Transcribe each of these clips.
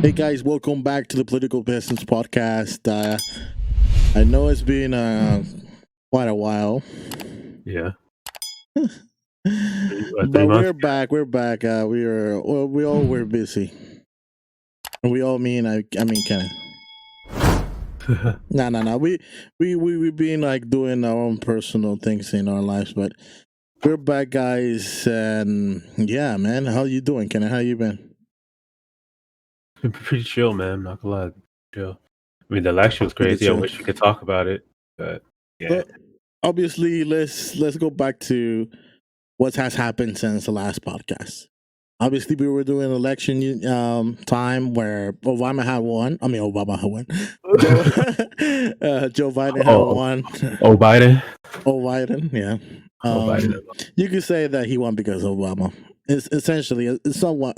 Hey guys, welcome back to the Political Peasants podcast. I know it's been quite a while, Yeah. but 3 months. we're back. We're back. We all were busy, and we all mean I mean kind of no. We've been like doing our own personal things in our lives, but we're back, guys. And yeah, man, how you doing, Ken? How you been? Been pretty chill, man. I'm not gonna lie. Chill. I mean, the election was Pretty crazy. I chill. wish we could talk about it, but yeah. Well, obviously, let's go back to what has happened since the last podcast. Obviously, we were doing election time where Obama had won. I mean, Obama had won. Joe Biden had won. Oh, Biden. Oh, Biden, yeah. Biden. You could say that he won because of Obama. It's essentially, somewhat.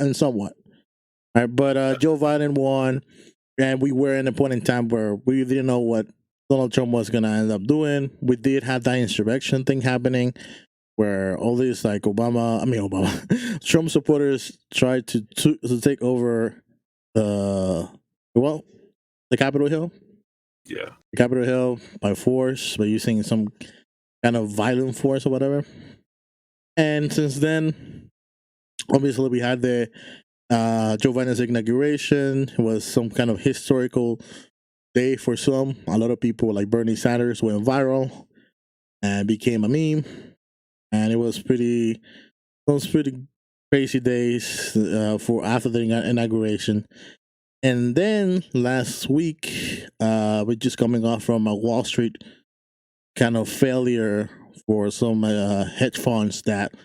Right, but Joe Biden won, and we were in a point in time where we didn't know what Donald Trump was going to end up doing. We did have that insurrection thing happening, where all these like Trump supporters tried to take over the Capitol Hill. Yeah. The Capitol Hill by force, by using some kind of violent force or whatever. And since then, obviously, we had the Joe Biden's inauguration. It was some kind of historical day for some. A lot of people, like Bernie Sanders, went viral and became a meme. And it was pretty crazy days for after the inauguration. And then last week, we're just coming off from a Wall Street kind of failure for some hedge funds that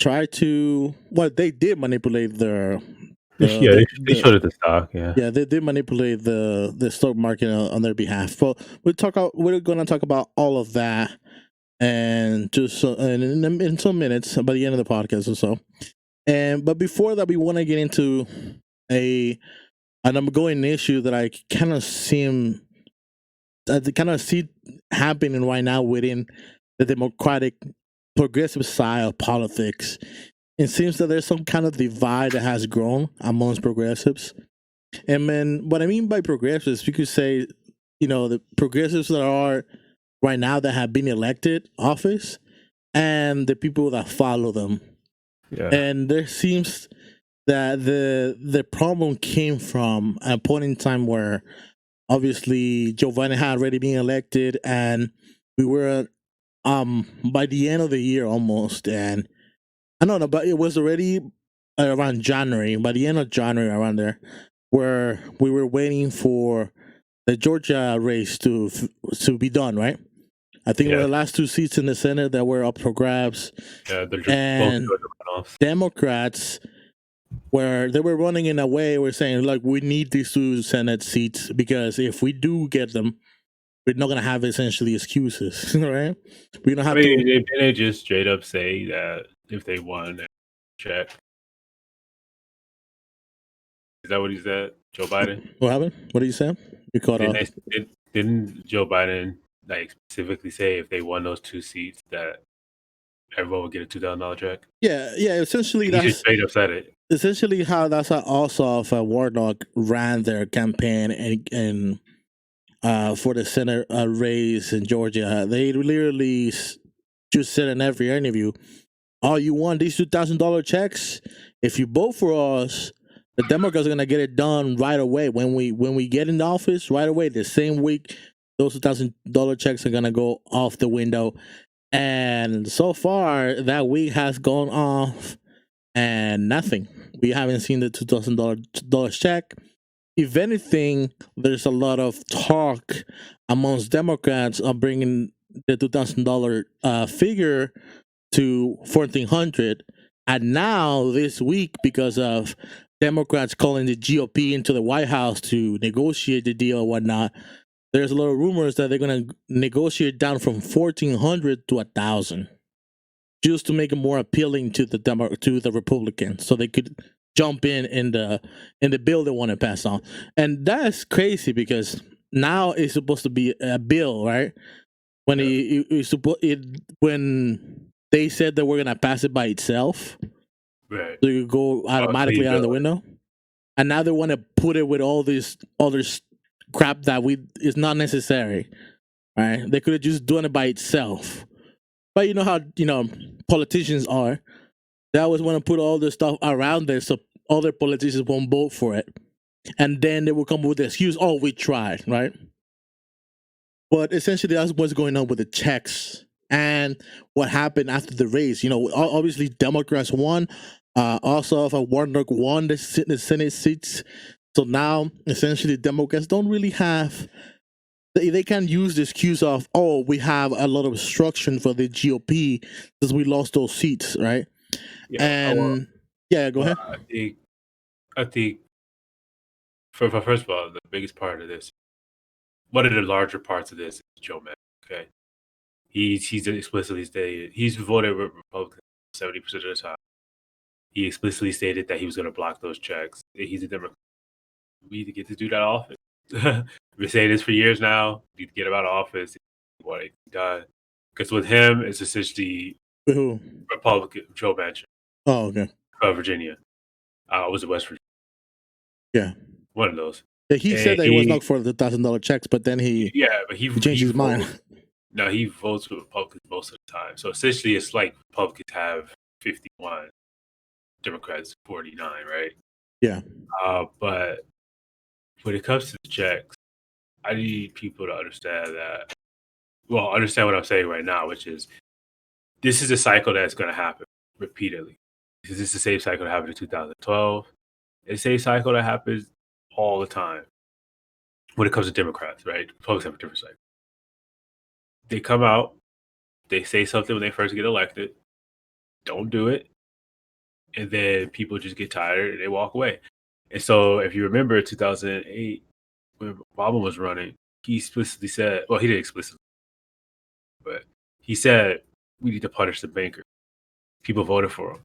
tried to, well, they did manipulate their They showed it the stock. Yeah, they did manipulate the stock market on their behalf. Well, we're going to talk about all of that, and just in some minutes by the end of the podcast or so. But before that, we want to get into an ongoing issue that I kind of see happening right now within the Democratic progressive side of politics. It seems that there's some kind of divide that has grown amongst progressives. And then what I mean by progressives, you could say, the progressives that are right now that have been elected office and the people that follow them. Yeah. And there seems that the problem came from a point in time where obviously Joe Biden had already been elected, and we were by the end of the year almost, and I don't know, but it was already around January, by the end of January, around there, where we were waiting for the Georgia race to be done, right? I think it were the last two seats in the Senate that were up for grabs. Yeah, and Democrats, where they were running in a way, we're saying, like, we need these two Senate seats because if we do get them, we're not gonna have essentially excuses, right? We don't have to. Didn't they just straight up say that if they won, check? Is that what he said, Joe Biden? What happened? What did you say? You caught off. Didn't Joe Biden like specifically say if they won those two seats that everyone would get a $2,000 check? Yeah. Essentially, he just straight up said it. Essentially, how that's how Ossoff Warnock ran their campaign and for the Senate race in Georgia. They literally just said in every interview, "Oh, you want these $2,000 checks? If you vote for us, the Democrats are gonna get it done right away. When we get in the office, right away, the same week, those $2,000 checks are gonna go off the window." And so far, that week has gone off, and nothing. We haven't seen the $2,000 check. If anything, there's a lot of talk amongst Democrats of bringing the $2,000 figure to 1,400. And now this week, because of Democrats calling the GOP into the White House to negotiate the deal and whatnot, there's a lot of rumors that they're going to negotiate down from 1,400 to 1,000, just to make it more appealing to the Republicans, so they could jump in the bill they want to pass on. And that's crazy because now it's supposed to be a bill, right? When when they said that we're gonna pass it by itself, right? so you go automatically out of the window. and now they want to put it with all this other crap that is not necessary. Right? They could have just done it by itself. But you know how politicians are. They always want to put all this stuff around there so other politicians won't vote for it, and then they will come up with the excuse, "Oh, we tried," right? But essentially, that's what's going on with the checks and what happened after the race. Obviously, Democrats won. Also, if Warnock won the Senate seats, so now essentially, Democrats don't really have. They can use the excuse of, "Oh, we have a lot of obstruction for the GOP because we lost those seats," right? Yeah, And go ahead. I think for first of all, the biggest part of this, one of the larger parts of this is Joe Manchin. Okay, he's explicitly stated he's voted with Republicans 70% of the time. He explicitly stated that he was going to block those checks. He's a Democrat. We need to get to do that often. We've been saying this for years now. We need to get him out of office. What he done? Because with him, it's essentially Who? Republican Joe Manchin. Oh, okay. Virginia. Was it West Virginia? Yeah. One of those. Yeah, he said that he was not for the $1,000 checks, but then he changed his mind. No, he votes with Republicans most of the time. So essentially, it's like Republicans have 51, Democrats 49, right? Yeah. But when it comes to the checks, I need people to understand that. Well, understand what I'm saying right now, which is this is a cycle that's going to happen repeatedly. This is the same cycle that happened in 2012. It's the same cycle that happens all the time when it comes to Democrats, right? Republicans have a different cycle. They come out, they say something when they first get elected, don't do it, and then people just get tired and they walk away. And so if you remember 2008, when Obama was running, he explicitly said, well, he didn't explicitly, but he said, we need to punish the banker. People voted for him.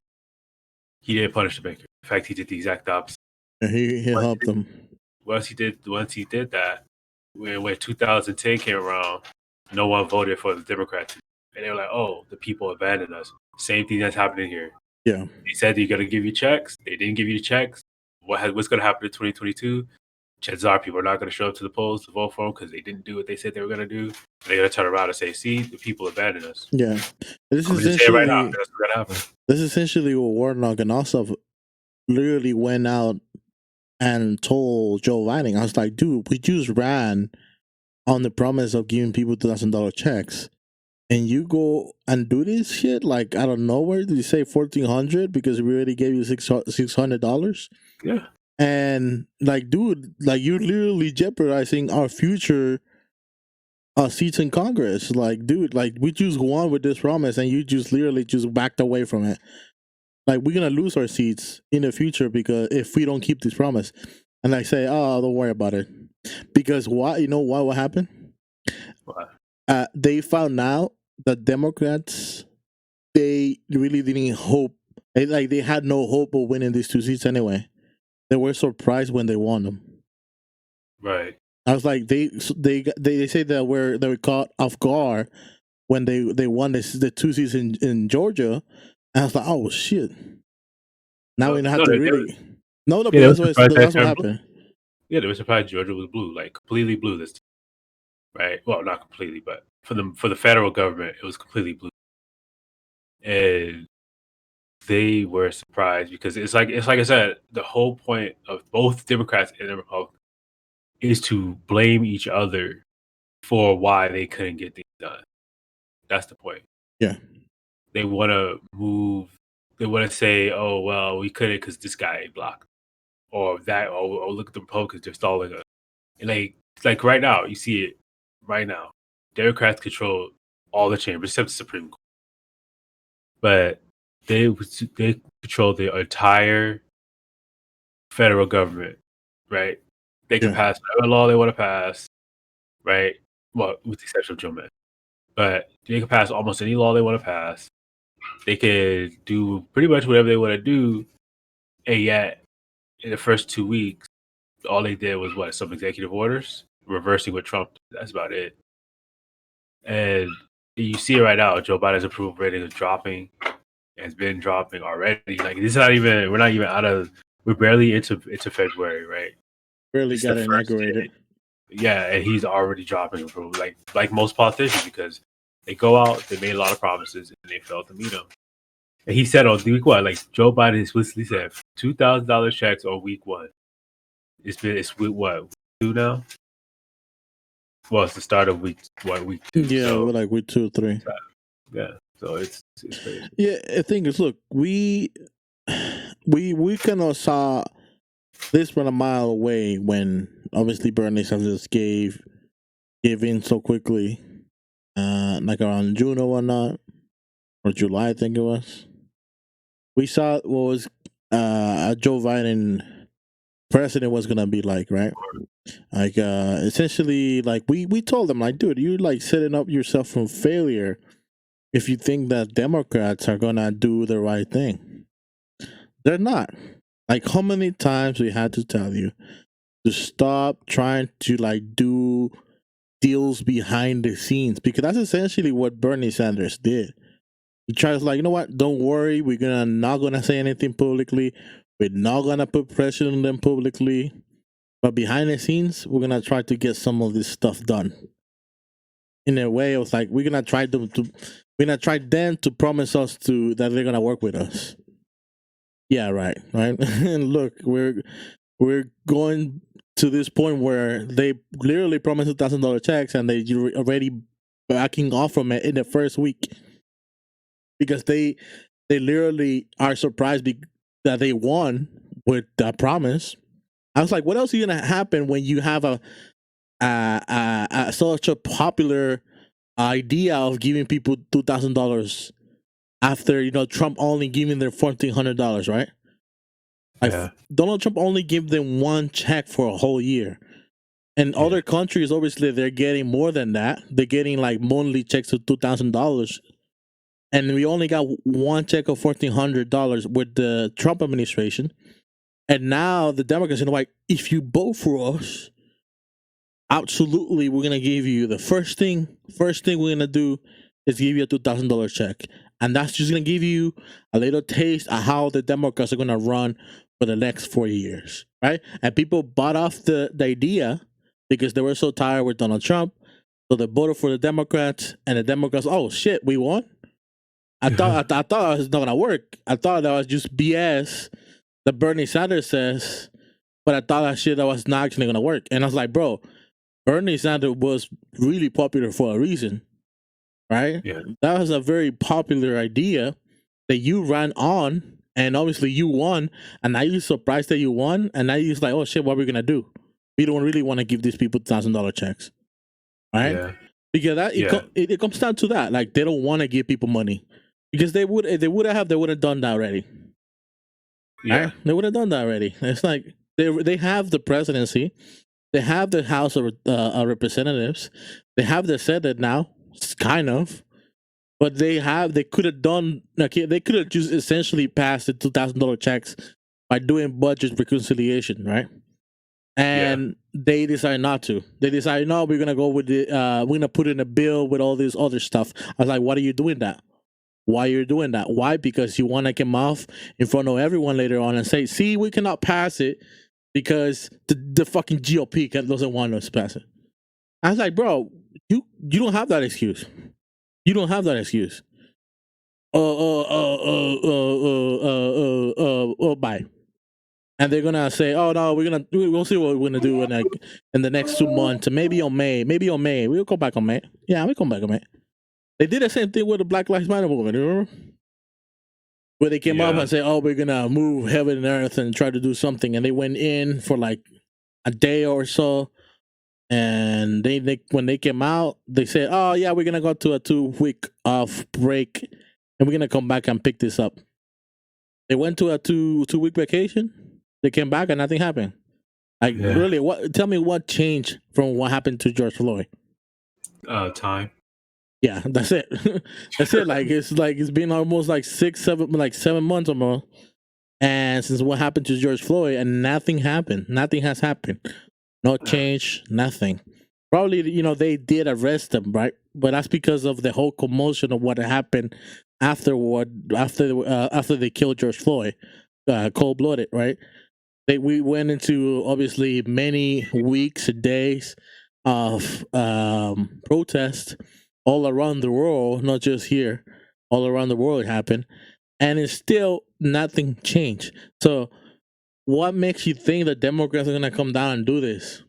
He didn't punish the banker. In fact, he did the exact opposite. Yeah, he helped them. Once he did that, when 2010 came around, no one voted for the Democrats. And they were like, oh, the people abandoned us. Same thing that's happening here. Yeah. They said they're going to give you checks. They didn't give you the checks. What's going to happen in 2022? Chances are people are not going to show up to the polls to vote for them because they didn't do what they said they were going to do. They're going to turn around and say, see, the people abandoned us. Yeah. This is essentially right now, that's what's going to happen. This is essentially what Warnock and also literally went out and told Joe Biden. I was like, dude, we just ran on the promise of giving people $2,000 checks, and you go and do this shit like out of nowhere. Did you say $1,400 because we already gave you $600? Yeah. And like, dude, like you're literally jeopardizing our future seats in Congress. Like, dude, like we just won with this promise, and you just literally just backed away from it. Like, we're gonna lose our seats in the future because if we don't keep this promise. And I say, oh, don't worry about it, because why? You know why? What happened? What? They found out that Democrats, they really didn't hope. They had no hope of winning these 2 seats anyway. They were surprised when they won them. Right. I was like, they say that they were caught off guard when they won the 2 seats in Georgia. And I was like, oh shit! Now we don't have to really. No, but that's what happened. Yeah, they were surprised Georgia was blue, like completely blue this time. Right? Well, not completely, but for the federal government, it was completely blue. And they were surprised because it's like I said, the whole point of both Democrats and the Republicans is to blame each other for why they couldn't get things done. That's the point. Yeah. They want to move. They want to say, "Oh, well, we couldn't because this guy blocked," or that. Oh, look at the Republicans; they're stalling us. And like right now, you see it right now. Democrats control all the chambers except the Supreme Court, but they control the entire federal government. Right? They can pass whatever law they want to pass. Right? Well, with the exception of Joe Manchin, but they can pass almost any law they want to pass. They could do pretty much whatever they want to do, and yet in the first 2 weeks, all they did was some executive orders, reversing what Trump did. That's about it. And you see it right now. Joe Biden's approval rating is dropping. It's been dropping already. Like, this is not even. We're not even out of we're barely into February, right? Really It's the got first inaugurated. day. Yeah, and he's already dropping them, like most politicians, because they go out, they made a lot of promises, and they failed to meet them. And he said on week one, like Joe Biden explicitly said, $2,000 checks on week one. It's week what, week two now? Well, it's the start of week two. Yeah, we're So like week 2 or 3. yeah, so it's crazy. Yeah, the thing is, look, we kind of saw this from a mile away when obviously Bernie Sanders gave in so quickly, like around June or whatnot, or July, I think it was. We saw what was Joe Biden president was gonna be like, right? Like, essentially, like we told them, like, dude, you're like setting up yourself from failure if you think that Democrats are gonna do the right thing. They're not. Like, how many times we had to tell you to stop trying to like do deals behind the scenes, because that's essentially what Bernie Sanders did. He tries like, you know what? Don't worry, we're not gonna say anything publicly. We're not gonna put pressure on them publicly, but behind the scenes, we're gonna try to get some of this stuff done. In a way, it was like we're gonna try them to promise us that they're gonna work with us. Yeah, right. And look, we're going to this point where they literally promised $2,000 checks, and they already backing off from it in the first week because they literally are surprised that they won with that promise. I was like, what else is gonna happen when you have such a popular idea of giving people $2,000 after Trump only giving them $1,400, right? Like, Yeah. Donald Trump only gave them one check for a whole year. And other countries, obviously, they're getting more than that. They're getting like monthly checks of $2,000. And we only got one check of $1,400 with the Trump administration. And now the Democrats are like, if you vote for us, absolutely, we're gonna give you the first thing we're gonna do is give you a $2,000 check, and that's just gonna give you a little taste of how the Democrats are gonna run for the next 4 years, right? And people bought off the idea because they were so tired with Donald Trump, so they voted for the Democrats, and the Democrats, oh shit, we won. I thought it was not gonna work. I thought that was just BS that Bernie Sanders says, but I thought that was not actually gonna work. And I was like, bro, Bernie Sanders was really popular for a reason, right? Yeah. That was a very popular idea that you ran on, and obviously you won, and now you're surprised that you won, and now you're like, oh shit, what are we gonna do? We don't really want to give these people $1,000 checks, right? Yeah. Because it comes down to that. Like, they don't want to give people money because they would have done that already. Yeah. Right? They would have done that already. It's like they have the presidency. They have the House of Representatives. They have the Senate now, kind of, but they could have done. They could have just essentially passed the $2,000 checks by doing budget reconciliation, right? And they decided not to. They decided, no, we're gonna go with we're gonna put in a bill with all this other stuff. I was like, what are you doing that? Why you're doing that? Why? Because you want to come off in front of everyone later on and say, see, we cannot pass it because the fucking GOP doesn't want us to pass it. I was like, bro, you don't have that excuse. You don't have that excuse. Bye. And they're gonna say, oh no, we'll see what we're gonna do in the next 2 months, maybe on May. We'll come back on May. Yeah, we come back on May. They did the same thing with the Black Lives Matter movement, remember? Where they came up and said, oh, we're gonna move heaven and earth and try to do something, and they went in for like a day or so, and they when they came out, they said, oh yeah, we're gonna go to a 2-week off break, and we're gonna come back and pick this up. They went to a 2-week vacation. They came back and nothing happened. Like, really, tell me what changed from what happened to George Floyd? Time. Yeah, that's it. That's it. It's been almost like 7 months or more, and since what happened to George Floyd, and nothing happened. Nothing has happened. No change. Nothing. Probably, they did arrest him, right? But that's because of the whole commotion of what happened after they killed George Floyd, cold-blooded, right? we went into obviously many weeks, days of protest all around the world, not just here, all around the world it happened, and it's still nothing changed. So, what makes you think the Democrats are gonna come down and do this?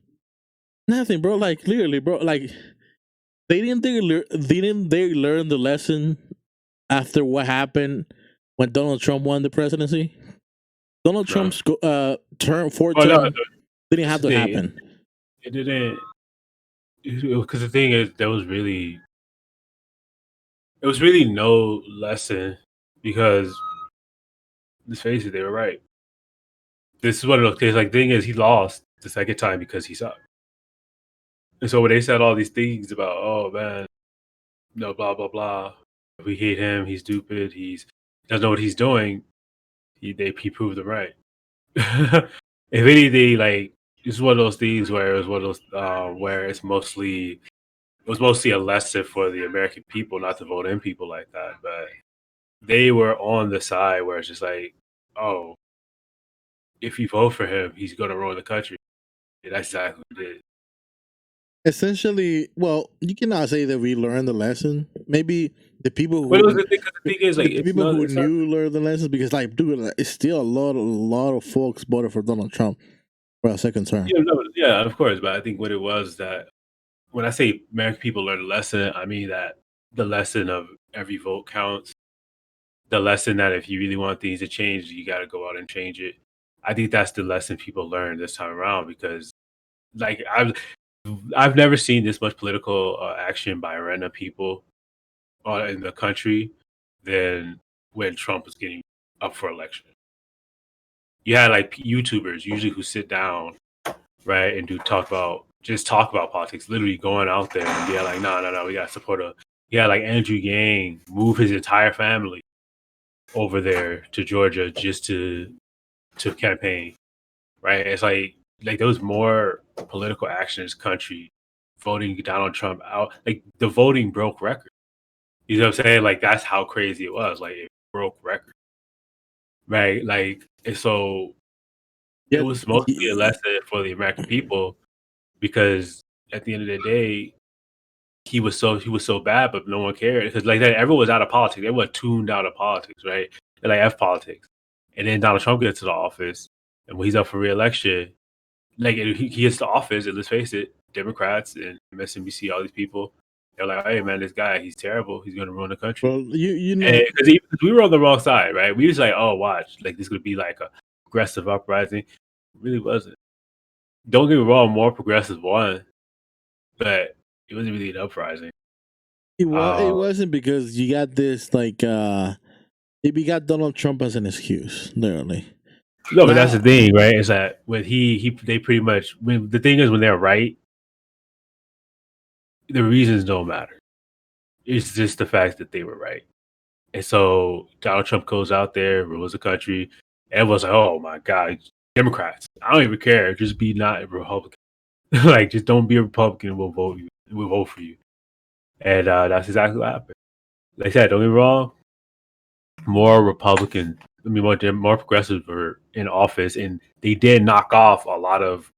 Nothing, bro. Like clearly, bro. Like didn't they learn the lesson after what happened when Donald Trump won the presidency? Donald No. Trump's term, fourth Well, no, term, didn't that's have the to thing. happen. It didn't because the thing is there was really it was really no lesson because let's face it, they were right. This is one of those cases. Like, thing is, he lost the second time because he sucked. And so when they said all these things about, oh man, no, blah blah blah, we hate him, he's stupid, he doesn't know what he's doing. He proved them right. If anything, like it's one of those things where it was one of those where it was mostly a lesson for the American people not to vote in people like that. But they were on the side where it's just like, oh, if you vote for him, he's going to ruin the country. And that's exactly what it did. Essentially, well, you cannot say that we learned the lesson. Maybe the people But it was who the thing, 'cause the thing is, the like, people who it's not. knew learned the lessons because, like, dude, like, it's still a lot of folks voted for Donald Trump for a second term. Yeah, no, yeah, of course. But I think what it was that when I say American people learned a lesson, I mean that the lesson of every vote counts. The lesson that if you really want things to change, you got to go out and change it. I think that's the lesson people learned this time around because, like, I've never seen this much political action by random people in the country than when Trump was getting up for election. You had like YouTubers usually who sit down, right, and do talk about politics, literally going out there and be like, no, no, no, we got to support a. Yeah, like Andrew Yang move his entire family over there to Georgia just to campaign, right? It's like there was more political action in this country voting Donald Trump out. Like the voting broke record. You know what I'm saying? Like that's how crazy it was. Like it broke record, right? Like and so it Yeah, was mostly a lesson for the American people because at the end of the day, he was so bad, but no one cared because like that everyone was out of politics. Everyone tuned out of politics, right? They're like F politics. And then Donald Trump gets to the office, and when he's up for reelection, like he gets to office, and let's face it, Democrats and MSNBC, all these people, they're like, "Hey man, this guy, he's terrible. He's going to ruin the country." well, you And know, because we were on the wrong side, right? We was like, "Oh, watch, like this could be like a progressive uprising." It really wasn't. Don't get me wrong, more progressive won, but it wasn't really an uprising. it Uh, wasn't because you got this like we got Donald Trump as an excuse, literally. no, but that's the Now, thing, right? Is that when they pretty much when the thing is when they're right, the reasons don't matter. It's just the fact that they were right. And so Donald Trump goes out there, rules the country, and everyone's like, "Oh my God, Democrats! I don't even care. Just be not a Republican. Like, just don't be a Republican. We'll vote you. We'll vote for you." And that's exactly what happened. Like I said, don't get me wrong. More Republicans, I mean, more progressives were in office, and they did knock off a lot of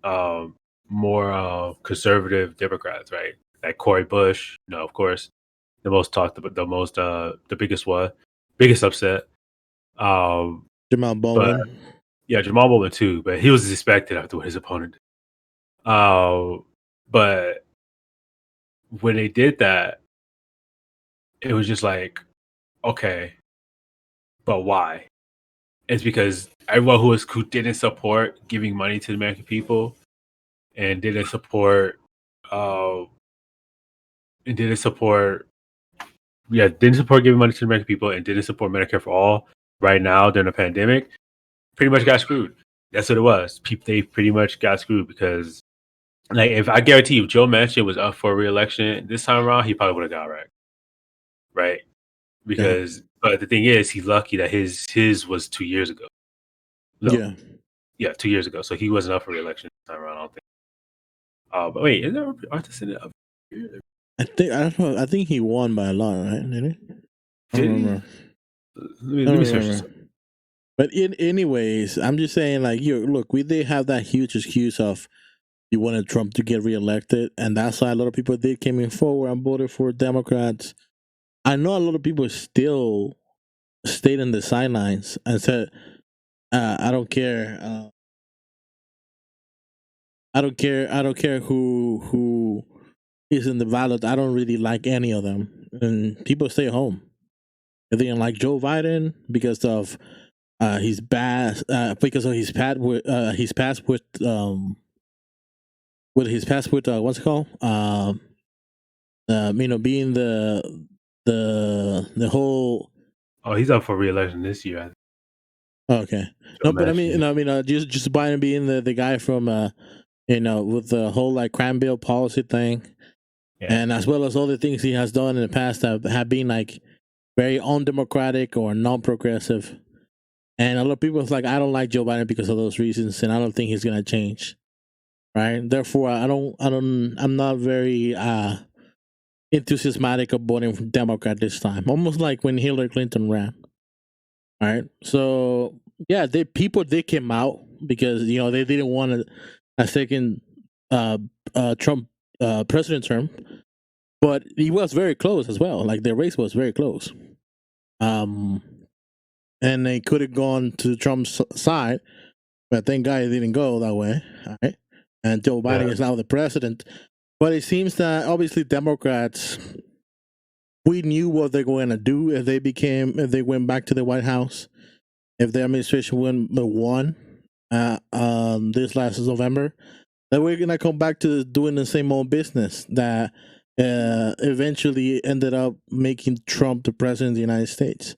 um, more conservative Democrats, right? Like Cory Bush, of course, the most talked about, the biggest one, biggest upset. Um, Jamal but Bowman. yeah, Jamal Bowman too, but he was expected after what his opponent did. But when they did that, it was just like, okay, but why? It's because everyone who didn't support giving money to the American people and uh, didn't support didn't support giving money to the American people and didn't support Medicare for all right now during the pandemic, pretty much got screwed. That's what it was. They pretty much got screwed because, like, if I guarantee you, if Joe Manchin was up for re-election this time around, he probably would have got right? Yeah, Because, but the thing is, he's lucky that his was 2 years ago. No, yeah. yeah, 2 years ago, so he wasn't up for re-election this time around. I don't think. But wait, is there Arthur Senate up here? I don't know. I think he won by a lot, right? Did he? I don't Did he? remember. Let me I let don't me search this. remember. But anyways, I'm just saying, like, you look, we did have that huge excuse of you wanted Trump to get reelected, and that's why a lot of people did came in forward and voted for Democrats. I know a lot of people still stayed in the sidelines and said, "I don't care. I don't care who is in the ballot. I don't really like any of them." And people stay home. They didn't like Joe Biden because of his bad because of his past with his past with what's it called being the whole. Oh, he's up for re-election this year. I think. Okay, no, but I mean, just Biden being the guy from with the whole like crime bill policy thing, and as well as all the things he has done in the past that have been like very undemocratic or non-progressive. And a lot of people is like, I don't like Joe Biden because of those reasons, and I don't think he's gonna change. Right. Therefore, I'm not very enthusiastic of voting for Democrat this time. Almost like when Hillary Clinton ran. All right. So yeah, people did came out because they didn't want a second Trump president term, but he was very close as well. Like the race was very close. And they could have gone to Trump's side, but thank God it didn't go that way. All right. And Joe Biden is now the president. But it seems that obviously Democrats, we knew what they're going to do if they went back to the White House, if the administration won this last November, that we're going to come back to doing the same old business that eventually ended up making Trump the president of the United States.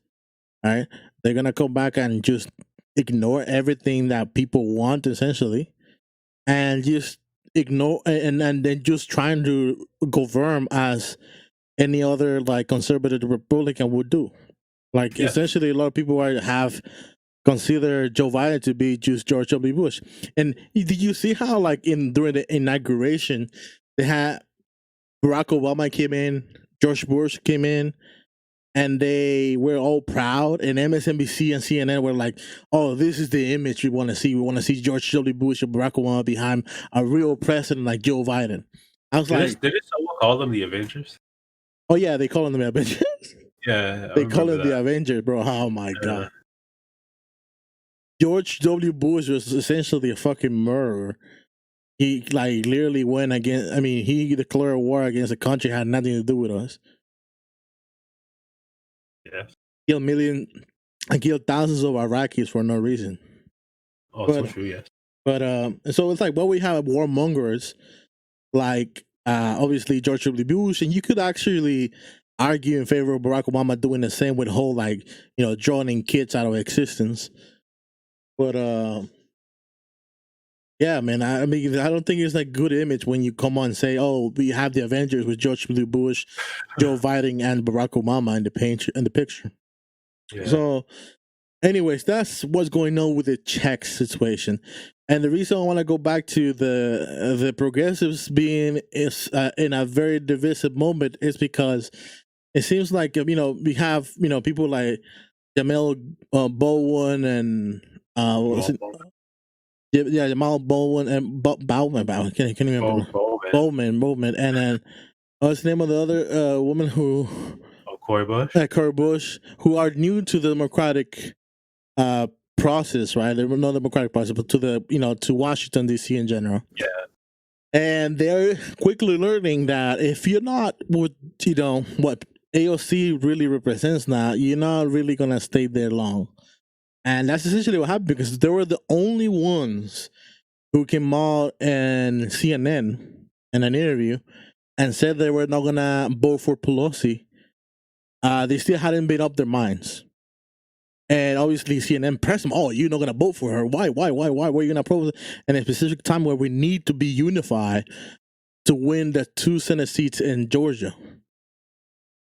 All right. They're going to come back and just ignore everything that people want, essentially, and just ignore and then just trying to govern as any other like conservative Republican would do. Like essentially, a lot of people have considered Joe Biden to be just George W. Bush. And did you see how like during the inauguration they had Barack Obama came in, George Bush came in, and they were all proud, and MSNBC and CNN were like, "Oh, this is the image we want to see. We want to see George W. Bush and Barack Obama behind a real president like Joe Biden." I was did someone call them the Avengers? Oh yeah, they call them the Avengers. Yeah, they call them the Avengers, bro. Oh my god. George W. Bush was essentially a fucking murderer. He like literally went against. I mean, he declared war against a country that had nothing to do with us. Yes. Killed thousands of Iraqis for no reason. Oh, so true, yes. But so it's like, well, we have warmongers like obviously George W. Bush, and you could actually argue in favor of Barack Obama doing the same with whole like drawing kids out of existence. But yeah, man, I mean, I don't think it's like good image when you come on and say, "Oh, we have the Avengers with George W. Bush, Joe Biden, and Barack Obama in the picture." Yeah. So, anyways, that's what's going on with the Czech situation, and the reason I want to go back to the progressives being in a very divisive moment is because it seems like we have people like Jamal Bowen and Jamal Bowen and Bowman. Can you remember? Bowman, and then what's the name of the other woman who? Cori Bush. Cori Bush, who are new to the Democratic process, right? They're not Democratic process, but to the to Washington D.C. in general. Yeah. And they're quickly learning that if you're not with what AOC really represents now, you're not really gonna stay there long. And that's essentially what happened, because they were the only ones who came out and CNN in an interview and said they were not gonna vote for Pelosi. They still hadn't made up their minds. And obviously CNN pressed them, "Oh, you're not gonna vote for her. Why? Why are you gonna propose in a specific time where we need to be unified to win the 2 Senate seats in Georgia?"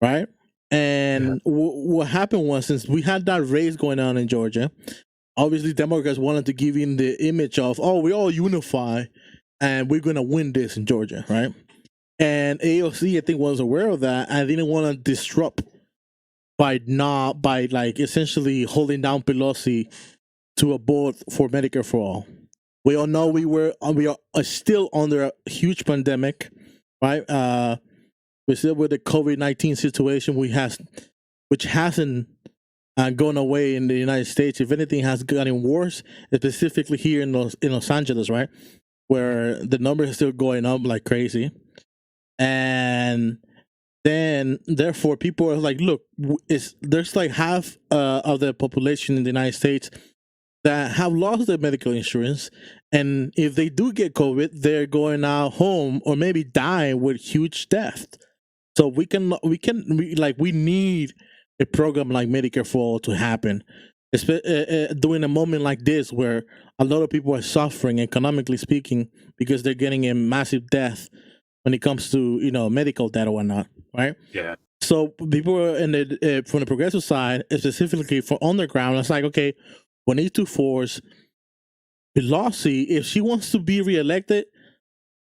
Right? And what happened was, since we had that race going on in Georgia, obviously Democrats wanted to give in the image of, "Oh, we all unify and we're gonna win this in Georgia," right? And AOC, I think, was aware of that and didn't want to disrupt by like essentially holding down Pelosi to a vote for Medicare for all. We all know we are still under a huge pandemic, right? We're still with the COVID-19 situation. Which hasn't gone away in the United States. If anything, has gotten worse, specifically here in Los Angeles, right, where the numbers are still going up like crazy, and then therefore people are like, look, there's like half of the population in the United States that have lost their medical insurance, and if they do get COVID, they're going out home or maybe dying with huge death. So we need a program like Medicare for All to happen, during a moment like this where a lot of people are suffering, economically speaking, because they're getting a massive death when it comes to medical debt or whatnot, right? Yeah. So people are from the progressive side, specifically for underground. It's like, okay, we need to force Pelosi, if she wants to be reelected,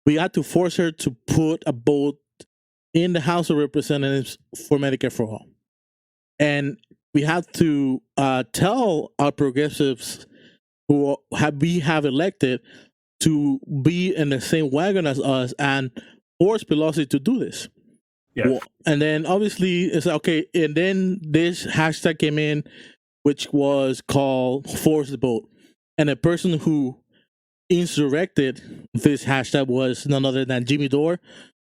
we have to force her to put a vote in the House of Representatives for Medicare for all. And we have to tell our progressives who we have elected to be in the same wagon as us and force Pelosi to do this. Yeah. Well, and then obviously it's okay. And then this hashtag came in, which was called Force the Vote. And a person who insurrected this hashtag was none other than Jimmy Dore.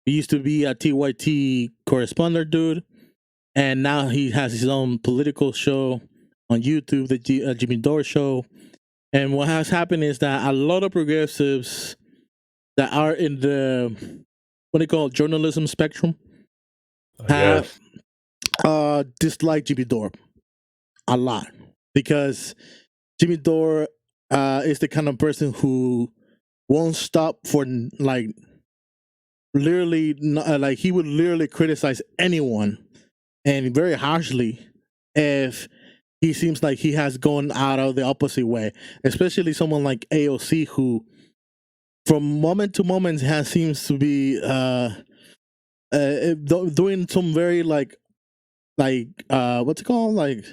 He used to be a TYT correspondent dude, and now he has his own political show on YouTube, the Jimmy Dore Show. And what has happened is that a lot of progressives that are in the, what do you call it, journalism spectrum, have disliked Jimmy Dore a lot, because Jimmy Dore is the kind of person who won't stop for literally, he would literally criticize anyone, and very harshly, if he seems like he has gone out of the opposite way, especially someone like AOC, who from moment to moment seems to be doing some very what's it called,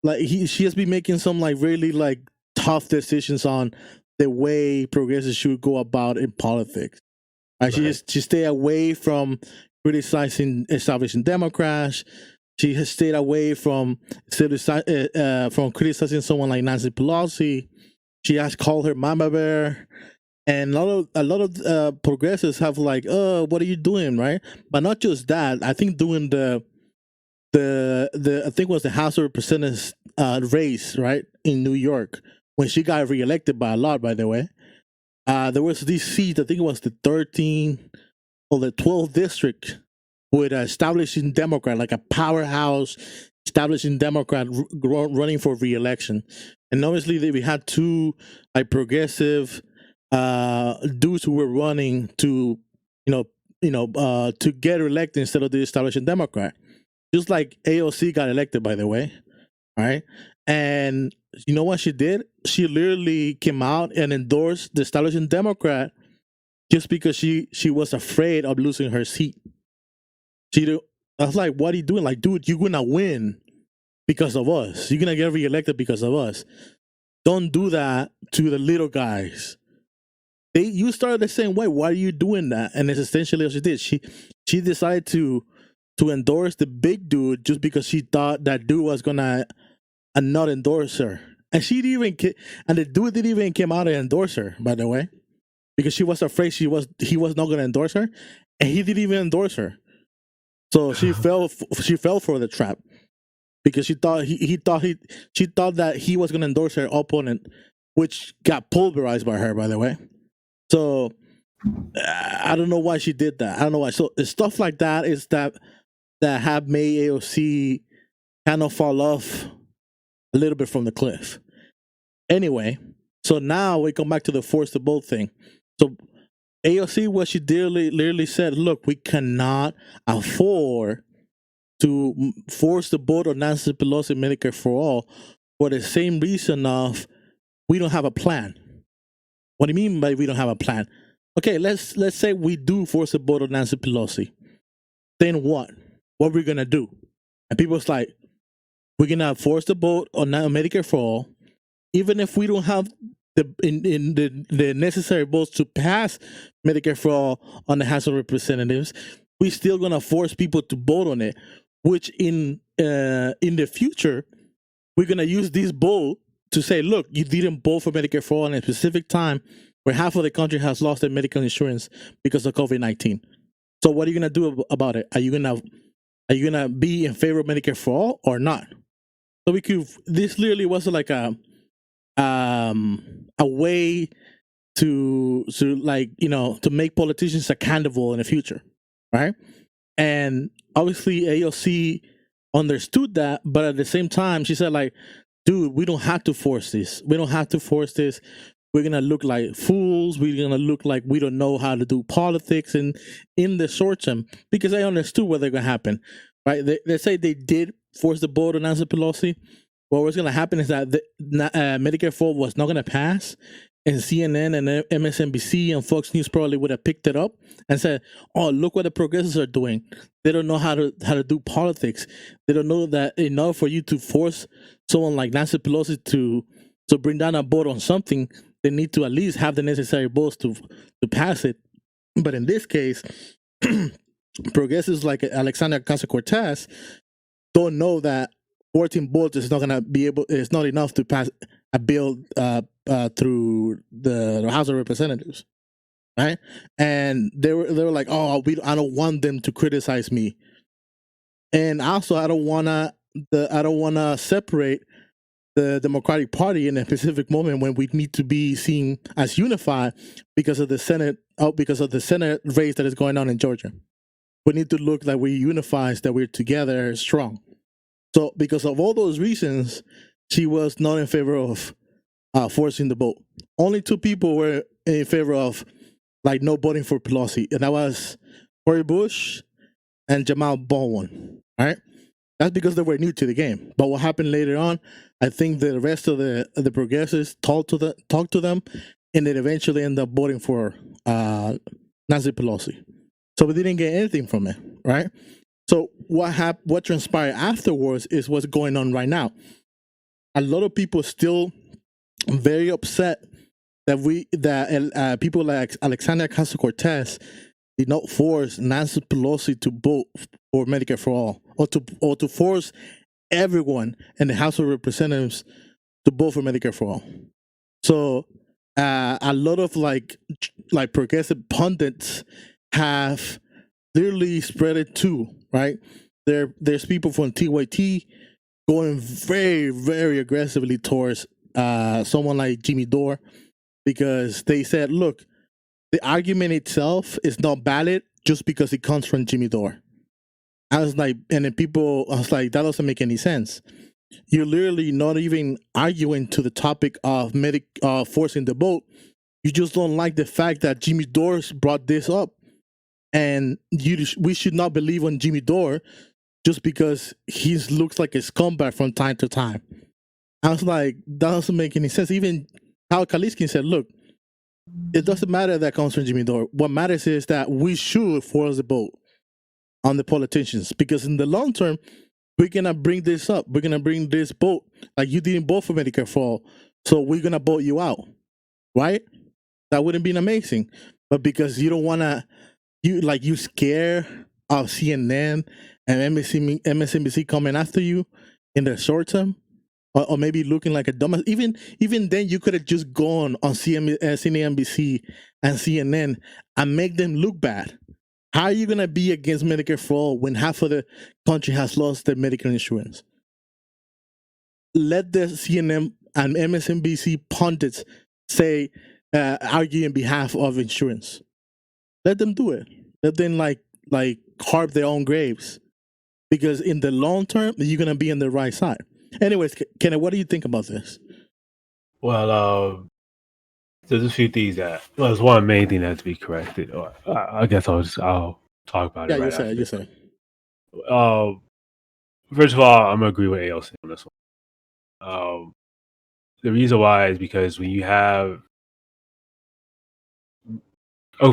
she has been making some really tough decisions on the way progressives should go about in politics. She stay away from criticizing establishing Democrats. She has stayed away from criticizing someone like Nancy Pelosi. She has called her Mama Bear, and a lot of progressives have what are you doing, right? But not just that. I think doing the I think it was the House of Representatives race, right, in New York, when she got reelected by a lot, by the way. There was this seat, I think it was the 13th or the 12th district, with an establishing Democrat, like a powerhouse establishing Democrat running for re-election. And obviously we had two progressive dudes who were running to to get elected instead of the establishing Democrat. Just like AOC got elected, by the way, right? And you know what she did? She literally came out and endorsed the establishing Democrat just because she was afraid of losing her seat. I was like, what are you doing? Like, dude, you're gonna win because of us. You're gonna get reelected because of us. Don't do that to the little guys. You started the same way. Why are you doing that? And it's essentially what she did. She decided to endorse the big dude just because she thought that dude was gonna not endorse her. And the dude didn't even come out and endorse her, by the way, because she was afraid he was not gonna endorse her, and he didn't even endorse her. So she fell for the trap, because she thought she thought that he was gonna endorse her opponent, which got pulverized by her, by the way. So I don't know why she did that. I don't know why. So stuff like that is that have made AOC kind of fall off a little bit from the cliff. Anyway, so now we come back to the force the vote thing. So AOC, what she literally said, look, we cannot afford to force the vote on Nancy Pelosi Medicare for all for the same reason of we don't have a plan. What do you mean by we don't have a plan? Okay, let's say we do force a vote on Nancy Pelosi. Then what? What are we gonna do? And people's like, we're gonna force the vote on Medicare for all, even if we don't have the necessary votes to pass Medicare for all on the House of Representatives, we're still gonna force people to vote on it. Which in the future, we're gonna use this vote to say, look, you didn't vote for Medicare for all in a specific time where half of the country has lost their medical insurance because of COVID-19. So what are you gonna do about it? Are you gonna be in favor of Medicare for all or not? So this literally was like a way to like, to make politicians accountable in the future, right? And obviously AOC understood that, but at the same time she said, like, dude, we don't have to force this. We don't have to force this. We're gonna look like fools. We're gonna look like we don't know how to do politics in the short term, because they understood what they're gonna happen, right? They say they did force the vote on Nancy Pelosi. What was gonna happen is that Medicare for all was not gonna pass, and CNN and MSNBC and Fox News probably would have picked it up and said, "Oh, look what the progressives are doing. They don't know how to do politics. They don't know that in order for you to force someone like Nancy Pelosi to bring down a vote on something, they need to at least have the necessary votes to pass it." But in this case, progressives like Alexandria Ocasio-Cortez don't know that 14 votes is not gonna be able. It's not enough to pass a bill through the House of Representatives, right? And they were like, "Oh, I don't want them to criticize me," and also I don't wanna separate the Democratic Party in a specific moment when we need to be seen as unified because of the Senate race that is going on in Georgia. We need to look like we're unified, that we're together, strong. So because of all those reasons, she was not in favor of forcing the vote. Only two people were in favor of like no voting for Pelosi, and that was Cori Bush and Jamal Baldwin. All right, that's because they were new to the game. But what happened later on, I think the rest of the progressives talked to them, and then eventually ended up voting for Nancy Pelosi. So we didn't get anything from it, right? So what transpired afterwards is what's going on right now. A lot of people still very upset that people like Alexandria Ocasio-Cortez did not force Nancy Pelosi to vote for Medicare for all, or to force everyone in the House of Representatives to vote for Medicare for all. So a lot of like progressive pundits have literally spread it too, right? There's people from TYT going very, very aggressively towards someone like Jimmy Dore, because they said, look, the argument itself is not valid just because it comes from Jimmy Dore. I was like, that doesn't make any sense. You're literally not even arguing to the topic of forcing the vote. You just don't like the fact that Jimmy Dore brought this up, and we should not believe on Jimmy Dore just because he looks like a scumbag from time to time. I was like, that doesn't make any sense. Even Hal Kaliskin said, look, it doesn't matter that comes from Jimmy Dore. What matters is that we should force the vote on the politicians, because in the long term, we're going to bring this up. We're going to bring this vote. Like, you didn't vote for Medicare for all, so we're going to vote you out, right? That wouldn't be amazing. But because you don't want to, you scare of CNN and MSNBC coming after you in the short term, or maybe looking like a dumbass. Even then, you could have just gone on CNBC and CNN and make them look bad. How are you going to be against Medicare for all when half of the country has lost their medical insurance? Let the CNN and MSNBC pundits argue in behalf of insurance. Let them do it. Let them like carve their own graves, because in the long term, you're going to be on the right side. Anyways, Kenneth, what do you think about this? Well, there's a few things there's one main thing that has to be corrected. Or I guess I'll talk about it right after. You say. First of all, I'm gonna agree with AOC on this one. The reason why is because when you have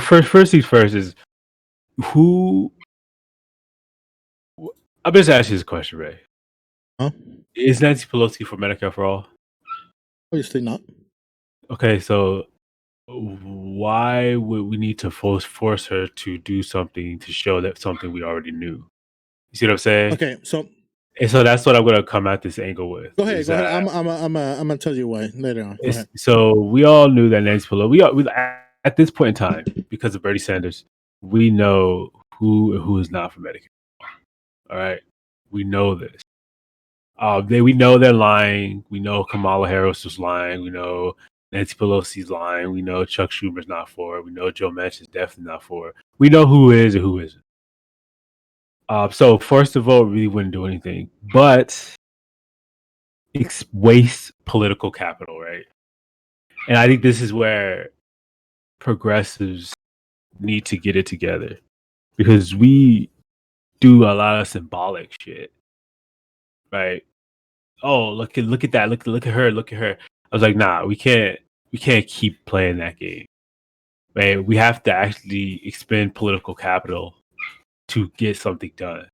first things first is who. I'm just asking this question, Ray. Huh? Is Nancy Pelosi for Medicare for all? Obviously not. Okay, so why would we need to force her to do something to show that something we already knew? You see what I'm saying? Okay, so And so that's what I'm gonna come at this angle with go ahead. is Go ahead. that I'm gonna tell you why later on. Go ahead. so we all knew that Nancy Pelosi. At this point in time, because of Bernie Sanders, we know who is not for Medicare. All right, we know this. We know they're lying. We know Kamala Harris was lying. We know Nancy Pelosi's lying. We know Chuck Schumer's not for it. We know Joe Manchin's definitely not for it. We know who is and who isn't. So force the vote really wouldn't do anything, but it's waste political capital, right? And I think this is where progressives need to get it together because we do a lot of symbolic shit, right? Oh, look at that, look at her, look at her. I was like, nah, we can't keep playing that game, right? We have to actually expend political capital to get something done,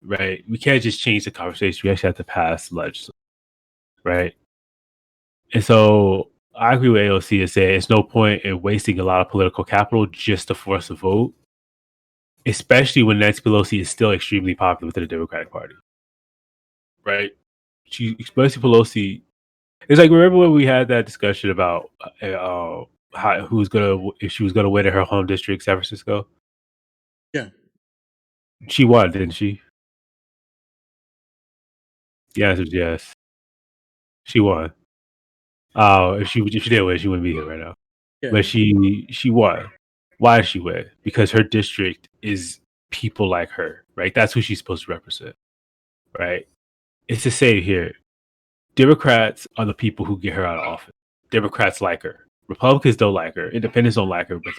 right? We can't just change the conversation. We actually have to pass legislation, right? And so I agree with AOC to say it's no point in wasting a lot of political capital just to force a vote, especially when Nancy Pelosi is still extremely popular within the Democratic Party, right? Nancy Pelosi. It's like remember when we had that discussion about if she was gonna win in her home district, San Francisco. Yeah. She won, didn't she? The answer is yes. She won. If she didn't win, she wouldn't be here right now. Yeah. But she won. Why did she win? Because her district is people like her, right? That's who she's supposed to represent, right? It's to say here, Democrats are the people who get her out of office. Democrats like her. Republicans don't like her. Independents don't like her. But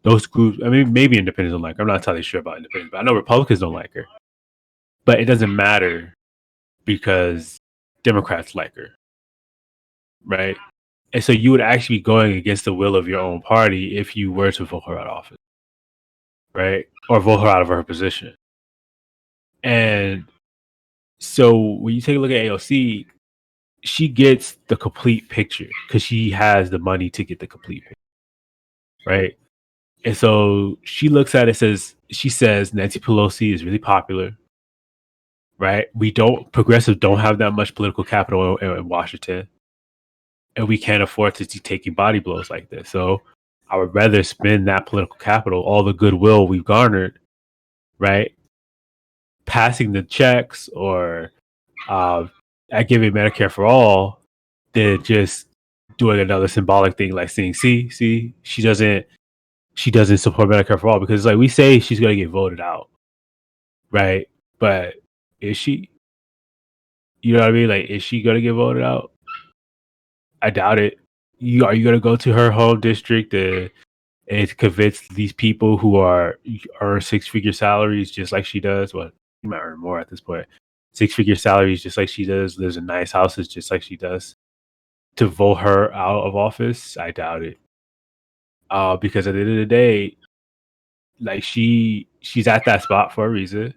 those groups, I mean, maybe independents don't like her. I'm not entirely sure about independents, but I know Republicans don't like her. But it doesn't matter because Democrats like her, right? And so you would actually be going against the will of your own party if you were to vote her out of office, right? Or vote her out of her position. And so when you take a look at AOC, she gets the complete picture because she has the money to get the complete picture, right? And so she looks at it, she says Nancy Pelosi is really popular, right? Progressives don't have that much political capital in Washington, and we can't afford to be taking body blows like this. So I would rather spend that political capital, all the goodwill we've garnered, right? Passing the checks or at giving Medicare for all than just doing another symbolic thing like saying, see, she doesn't support Medicare for all because like we say she's gonna get voted out, right? But is she? You know what I mean? Like, is she gonna get voted out? I doubt it. Are you gonna go to her home district and convince these people who earn 6-figure salaries just like she does? Well, you might earn more at this point. 6-figure salaries just like she does, lives in nice houses just like she does. To vote her out of office, I doubt it. Because at the end of the day, like she's at that spot for a reason,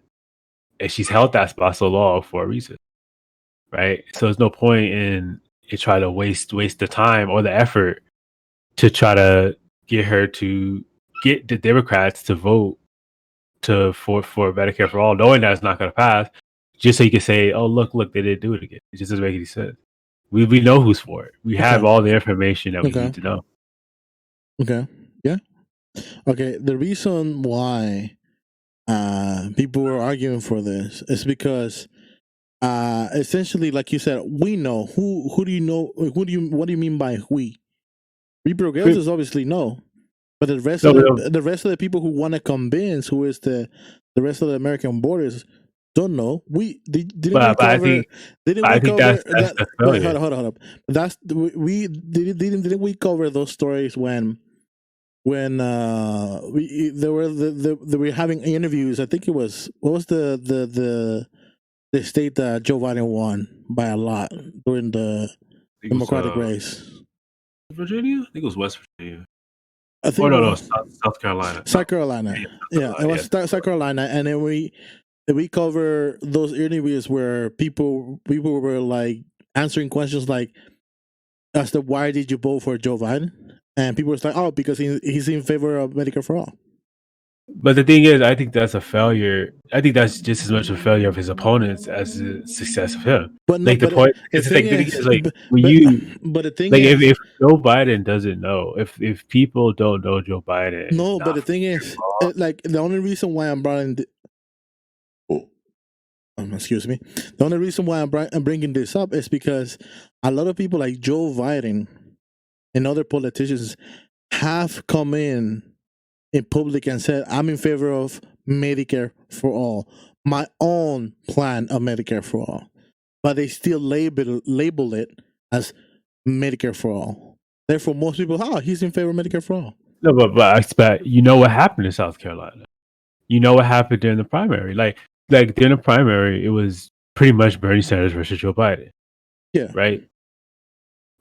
and she's held that spot so long for a reason, right? So there's no point in try to waste the time or the effort to try to get her to get the Democrats to vote for Medicare for all, knowing that it's not going to pass, just so you can say, "Oh, look, they didn't do it again." It just doesn't make any sense. We know who's for it. We have all the information that we need to know. Okay. Yeah. Okay. The reason why people were arguing for this is because essentially, like you said, we know who do you know? What do you mean by we? We progressives obviously know, but the rest of the people who want to convince, who is the rest of the American voters, don't know. Didn't hold up. Didn't we cover those stories when they were having interviews? I think it was what was the state that Joe Biden won by a lot during the Democratic race. Virginia? I think it was West Virginia. I think South Carolina. South Carolina. Yeah, it was South Carolina, and then we cover those interviews where people were like answering questions like, as to why did you vote for Joe Biden? And people were like, oh, because he's in favor of Medicare for all. But the thing is, I think that's a failure. I think that's just as much a failure of his opponents as the success of him. But no, Like the but point, the it's thing like the thing is, is like when but, you but the thing like is, if Joe Biden doesn't know, if people don't know Joe Biden is no, but the not thing is, like the only reason why I'm bringing, excuse me, the only reason why I'm bringing this up is because a lot of people like Joe Biden and other politicians have come in public and said, I'm in favor of Medicare for all, my own plan of Medicare for all, but they still label it as Medicare for all. Therefore, most people, he's in favor of Medicare for all. No, but I expect you know what happened in South Carolina. You know what happened during the primary. Like during the primary, it was pretty much Bernie Sanders versus Joe Biden. Yeah. Right.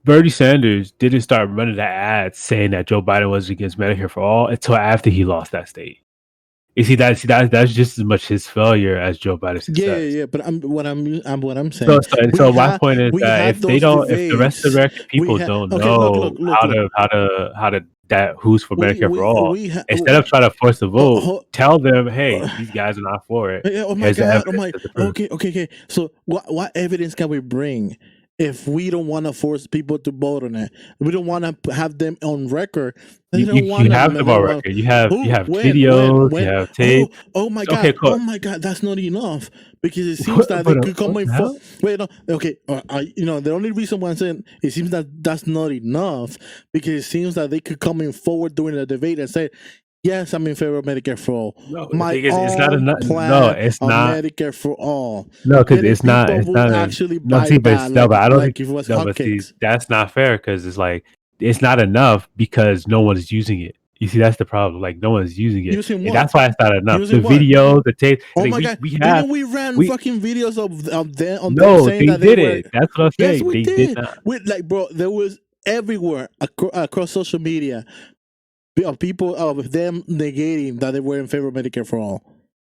Bernie Sanders didn't start running the ads saying that Joe Biden was against Medicare for all until after he lost that state. You see that's just as much his failure as Joe Biden's success. Yeah. But what I'm saying. So my point is that if they don't, if the rest of the American people don't know how to that who's for Medicare for all, instead of trying to force a vote, tell them, hey, these guys are not for it. Oh my God! Okay. So what evidence can we bring? If we don't want to force people to vote on it, we don't want to have them on record. You have them on record. You have videos. You have tape. Oh my God! Okay, cool. Oh my God! That's not enough because it seems that they could come in. Wait, no. Okay. The only reason why I'm saying it seems that that's not enough because it seems that they could come in forward during the debate and say, yes, I'm in favor of Medicare for all. No, it's not enough. No, it's not Medicare for all. No, because it's not. It's not actually no, buy see, that. but I don't think if it was no, but see, hotcakes. that's not fair because it's like it's not enough because no one is using it. You see, that's the problem. Like no one is using it. Using what? That's why it's not enough. Using the video, the tape. Oh like, my God! we have. Didn't we ran fucking videos of them on no, them saying they that did they it. That's what I'm saying. Yes, we they did. not. Bro, there was everywhere across social media of people of them negating that they were in favor of Medicare for all,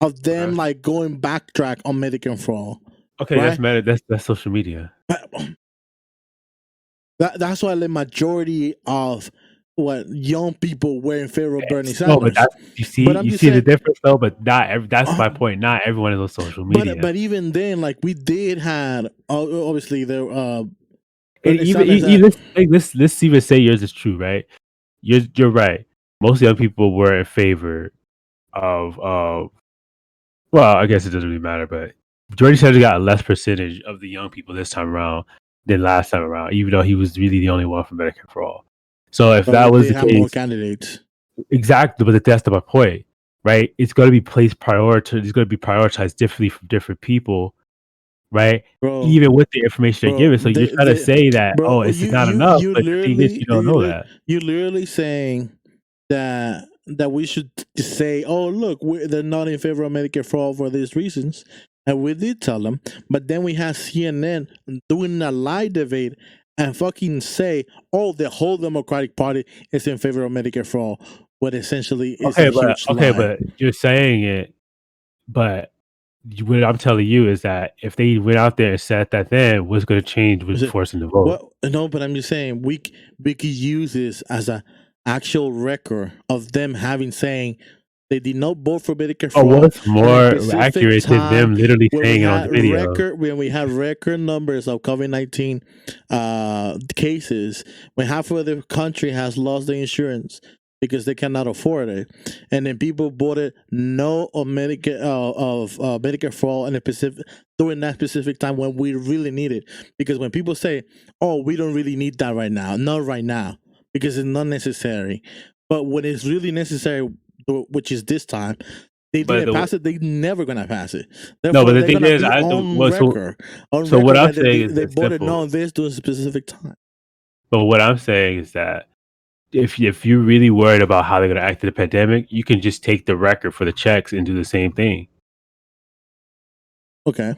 of them like going backtrack on Medicare for all. Okay, right? That's social media. That's why the majority of young people were in favor of Bernie Sanders. No, but you see the difference though. But that's my point. Not everyone is on social media. But even then, like we did had obviously there. Let's even say yours is true, right? You're right. Most young people were in favor of well, I guess it doesn't really matter, but Bernie Sanders got a less percentage of the young people this time around than last time around, even though he was really the only one for Medicare for all. So if that was the case, more candidates. Exactly, but that's my point, right? It's going to be prioritized. It's going to be prioritized differently from different people, right? Bro, even with the information they're given. So you're trying to say that, it's not enough, but the thing is, you don't know that. You're literally saying that we should say, oh, look, they're not in favor of Medicare for all for these reasons. And we did tell them. But then we have CNN doing a live debate and fucking say, oh, the whole Democratic Party is in favor of Medicare for all. What essentially is a huge lie. But you're saying it, but what I'm telling you is that if they went out there and said that, then what's going to change with forcing the vote? Well, no, but I'm just saying we could use this as a actual record of them saying they did not vote for Medicare for all. What's more accurate than them literally saying it on the video? When we had record numbers of COVID-19 cases, when half of the country has lost the insurance because they cannot afford it, and then people voted no on Medicare Medicare for all during that specific time when we really need it. Because when people say, "Oh, we don't really need that right now," not right now, because it's not necessary. But when it's really necessary, which is this time, they didn't pass it. They're never gonna pass it. Therefore, no, but the thing is, so what I'm saying is they voted no on this during a specific time. But what I'm saying is that if you're really worried about how they're gonna act in the pandemic, you can just take the record for the checks and do the same thing. Okay.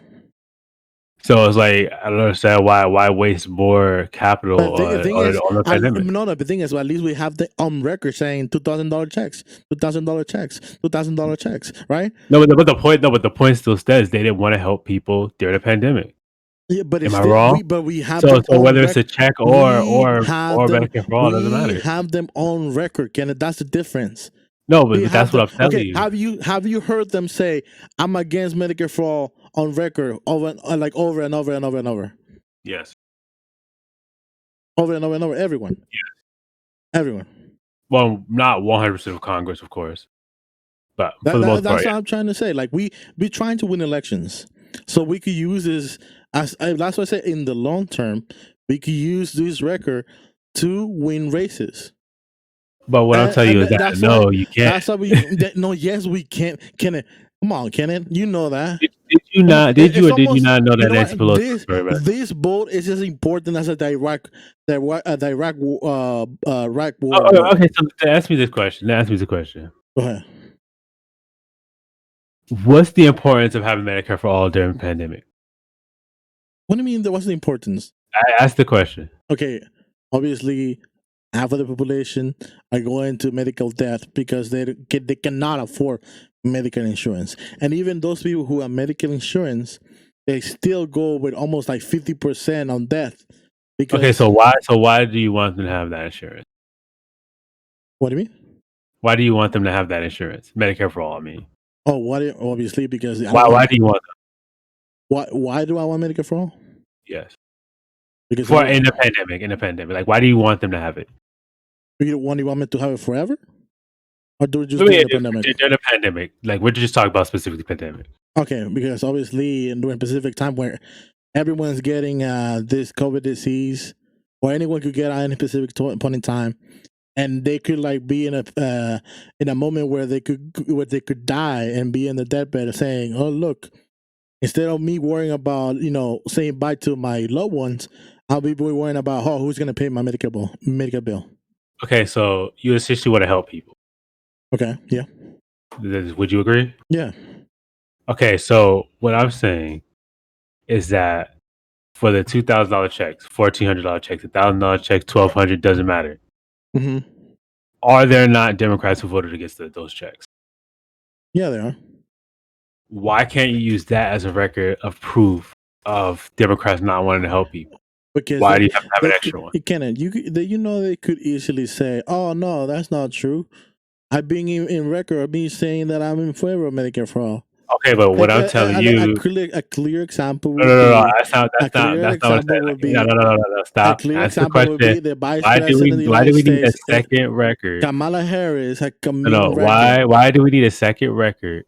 So it's like I don't understand why waste more capital on the pandemic. No, the thing is, well, at least we have the on record saying $2,000 checks, $2,000 checks, right? No, but the point still stands. They didn't want to help people during the pandemic. Yeah, but it's Am I still wrong? we have So them on whether it's a record. check We have or them. Medicare for all, it doesn't We matter. have them on record, Kenneth. That's the difference. No, We but have that's what them. I'm telling Okay, you. have you heard them say, "I'm against Medicare for all" on record like over and over and over and over, Yes. over and over and over? Everyone, everyone. Well, not 100% of Congress, of course, but for the most part, That's yeah. what I'm trying to say. Like we trying to win elections, so we could use this as that's what I said. In the long term, we could use this record to win races. But what I'm telling you is that That's why no, you can't. no, yes we can. Kenneth, come on, Kenneth, you know that. Did you Come on, not? Did you it's or did you almost, not know you that know what, Nancy Pelosi was very bad? this vote is as important as the Iraq Oh, war vote. okay. So ask me this question. Ask me the question. Go ahead. What's the importance of having Medicare for all during the pandemic? What do you mean? What's the importance? I asked the question. Okay, obviously, half of the population are going to medical death because they cannot afford medical insurance, and even those people who have medical insurance, they still go with almost like 50% on death Okay, because so why do you want them to have that insurance? what do you mean? Why do you want them to have that insurance? Medicare for all, I mean. Oh, obviously because Why do you want them? why do I want Medicare for all? Yes. Because For in the pandemic. Like why do you want them to have it? you want me to have it forever, or do it just I mean, during the pandemic? during the pandemic. Like we're just talking about specifically pandemic. Okay, because obviously during Pacific time where everyone's getting this COVID disease, or anyone could get at any specific point in time, and they could like be in a moment where they could die and be in the deathbed saying, "Oh look, instead of me worrying about saying bye to my loved ones, I'll be worrying about who's gonna pay my medical bill." Okay, so you essentially want to help people. Okay, yeah, Would you agree? yeah. Okay, so what I'm saying is that for the $2,000 checks, $1,400 checks, $1,000 checks, 1,200 doesn't matter. Hmm. Are there not Democrats who voted against those checks? Yeah, they are. Why can't you use that as a record of proof of Democrats not wanting to help people? Because Why do you have to have an extra one? they could easily say, "Oh no, that's not true. I've been in record of me saying that I'm in favor of Medicare for all." Okay, but what I'm telling you, A clear example no, would no, no, no, be that's not what I said. Like, no, no, no, no, no, a stop. clear Answer the example would question. be the Vice President of the Why United do we need a States, second record? Kamala Harris, had come No, no. in record Why do we need a second record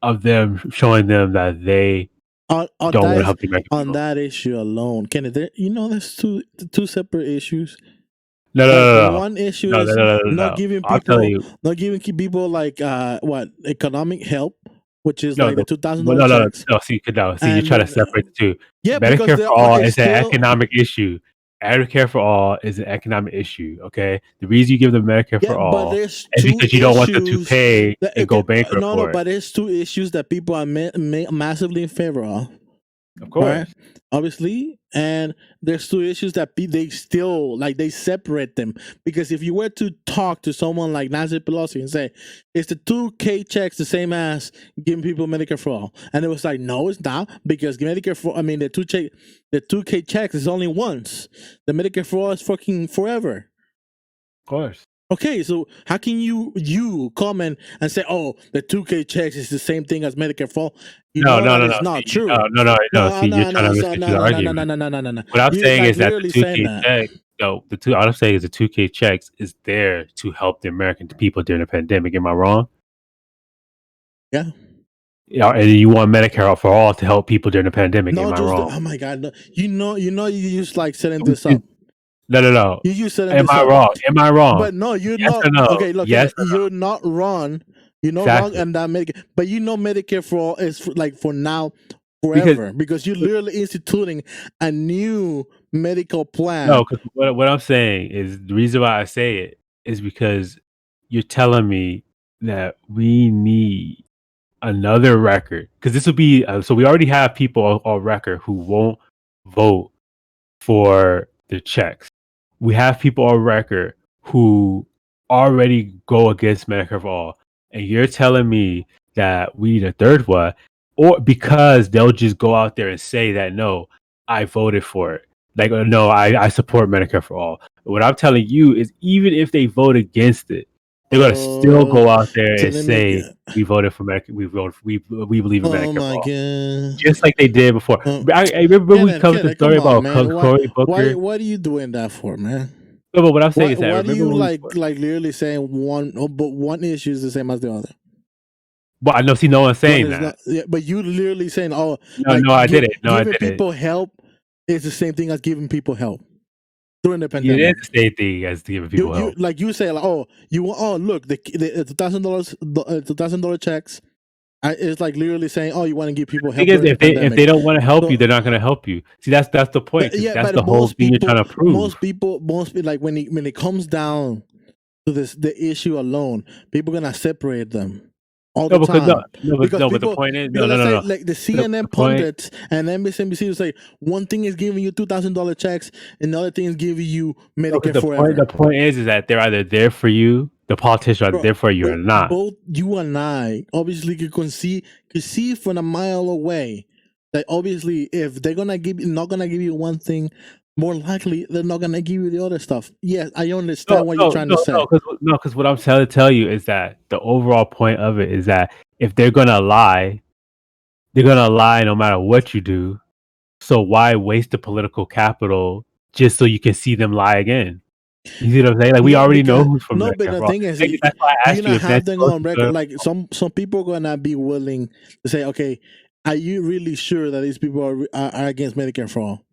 of them showing them that they on don't want to help the American people? that issue alone. Kenneth, there's two separate issues. No, no, Like no, no, one issue no, no, is no, no, no, not no. giving I'll tell people you. like economic help, which is No, like the no, $2,000 no, no, checks. no. See, you're And trying to then separate the two. yeah, because Medicare for all it's is an still economic issue. Medicare for all is an economic issue. Okay, the reason you give them Medicare yeah, for but all there's is two because you don't want them to issues pay that and go bankrupt no, for it. but there's two issues that people are massively in favor of. Of Right, course. obviously, and there's two issues that they still like they separate them, because if you were to talk to someone like Nancy Pelosi and say, "Is the 2K checks the same as giving people Medicare for all?" And it was like, "No, it's not, because Medicare for the 2K checks is only once. The Medicare for all is fucking forever." Of course. Okay, so how can you comment and say, "Oh, the 2K checks is the same thing as Medicare for all"? You No, know no, that no, is no. not See, true. no. No, See, you're no, trying no, to so misconstrue no, the no, no, no, no, argument. no, no, no, no, no. What I'm You're saying like is that literally the saying 2K that. check, no, all I'm saying is the 2K checks is there to help the American people during the pandemic. Am I wrong? Yeah. Yeah, and you want Medicare for all to help people during the pandemic. No, Am I just wrong? oh my god, no. You just like setting this up. No, no, no. You just setting Am this I up. wrong? Am I wrong? But no, you're Yes not. or no? Okay, look, Yes or no? you're not wrong. You're not wrong, Exactly. and that Medicare. But Medicare for all is for now, Because forever, because you're literally instituting a new medical plan. no, because what I'm saying is the reason why I say it is because you're telling me that we need another record, because this will be so we already have people on record who won't vote for the checks. We have people on record who already go against Medicare for all, and you're telling me that we need a third one. or because they'll just go out there and say that no, I voted for it. Like no, I support Medicare for all. What I'm telling you is even if they vote against it, they're gonna still Oh, go out there so and let me say get. we voted for Medicare. We believe in Oh Medicare for my all, god. just like they did before. Oh, I remember we covered the Kenneth, story come on, about man. Cory Booker. What are you doing that for, man? No, but what I'm saying is that What do remember you when we. like literally saying one, oh, but one issue is the same as the other. Well, I know. See, no one's One saying is that. not, yeah, but you literally saying, oh, No, like no, I did it. No, I giving did it. people help is the same thing as giving people help during the It is pandemic. the same thing as giving people You help. like you say like, oh, you want, oh, look, the $2,000 $2,000 checks. It's like literally saying, oh, you want to give people Thing help is, during the if pandemic. they don't want to help you, So, they're not going to help you. See, that's the point because yeah, that's but the whole thing you're trying to prove. like when it comes down to the issue alone, people gonna separate them all No, the because time because but the point is because let's say no. like the The CNN point pundits and MSNBC will say one thing is giving you $2,000 checks and the other thing is giving you no, because Medicare forever. the point is that they're either there for you, the politicians are either Bro, there for you or not. both you and I obviously could see from a mile away that obviously if they're gonna not gonna give you one thing, more likely they're not gonna give you the other stuff. Yes, I understand what you're trying to say. Because what I'm trying to tell you is that the overall point of it is that if they're gonna lie no matter what you do. So why waste the political capital just so you can see them lie again? You see what I'm saying? Like we Yeah, already know because who's from no, but Medicare the for all. thing is, Like, that's why I you're asked you gonna if have Nancy them on Pelosi's record. gonna. Like some people are gonna be willing to say, okay, are you really sure that these people are against Medicare for all?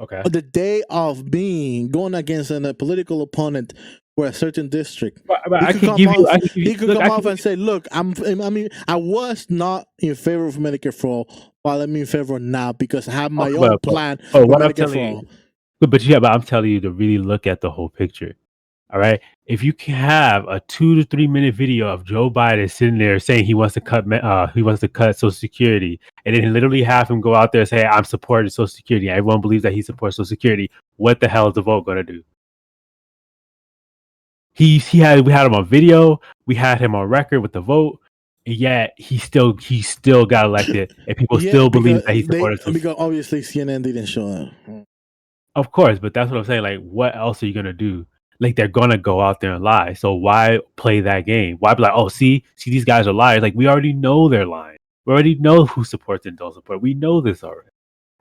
Okay. The day of going against a political opponent for a certain district, But he I could could come give you. off. I could give you. He could Look, come I could off give and say, "Look, I mean, I was not in favor of Medicare for all, but I'm in favor now because I have you. my Okay, own plan but for what I'm Medicare telling for you. all." But I'm telling you to really look at the whole picture. All right. If you can have a 2 to 3 minute video of Joe Biden sitting there saying he wants to cut Social Security, and then literally have him go out there and say, "I'm supporting Social Security." Everyone believes that he supports Social Security. What the hell is the vote going to do? We had him on video, we had him on record with the vote, and yet he still got elected, and people Yeah, still believe that he supported Social because Security. obviously CNN didn't show that. Of course, but that's what I'm saying. Like, what else are you gonna do? Like, they're gonna go out there and lie. So why play that game? Why be like, oh, see, these guys are liars. Like, we already know they're lying. We already know who supports and don't support. We know this already.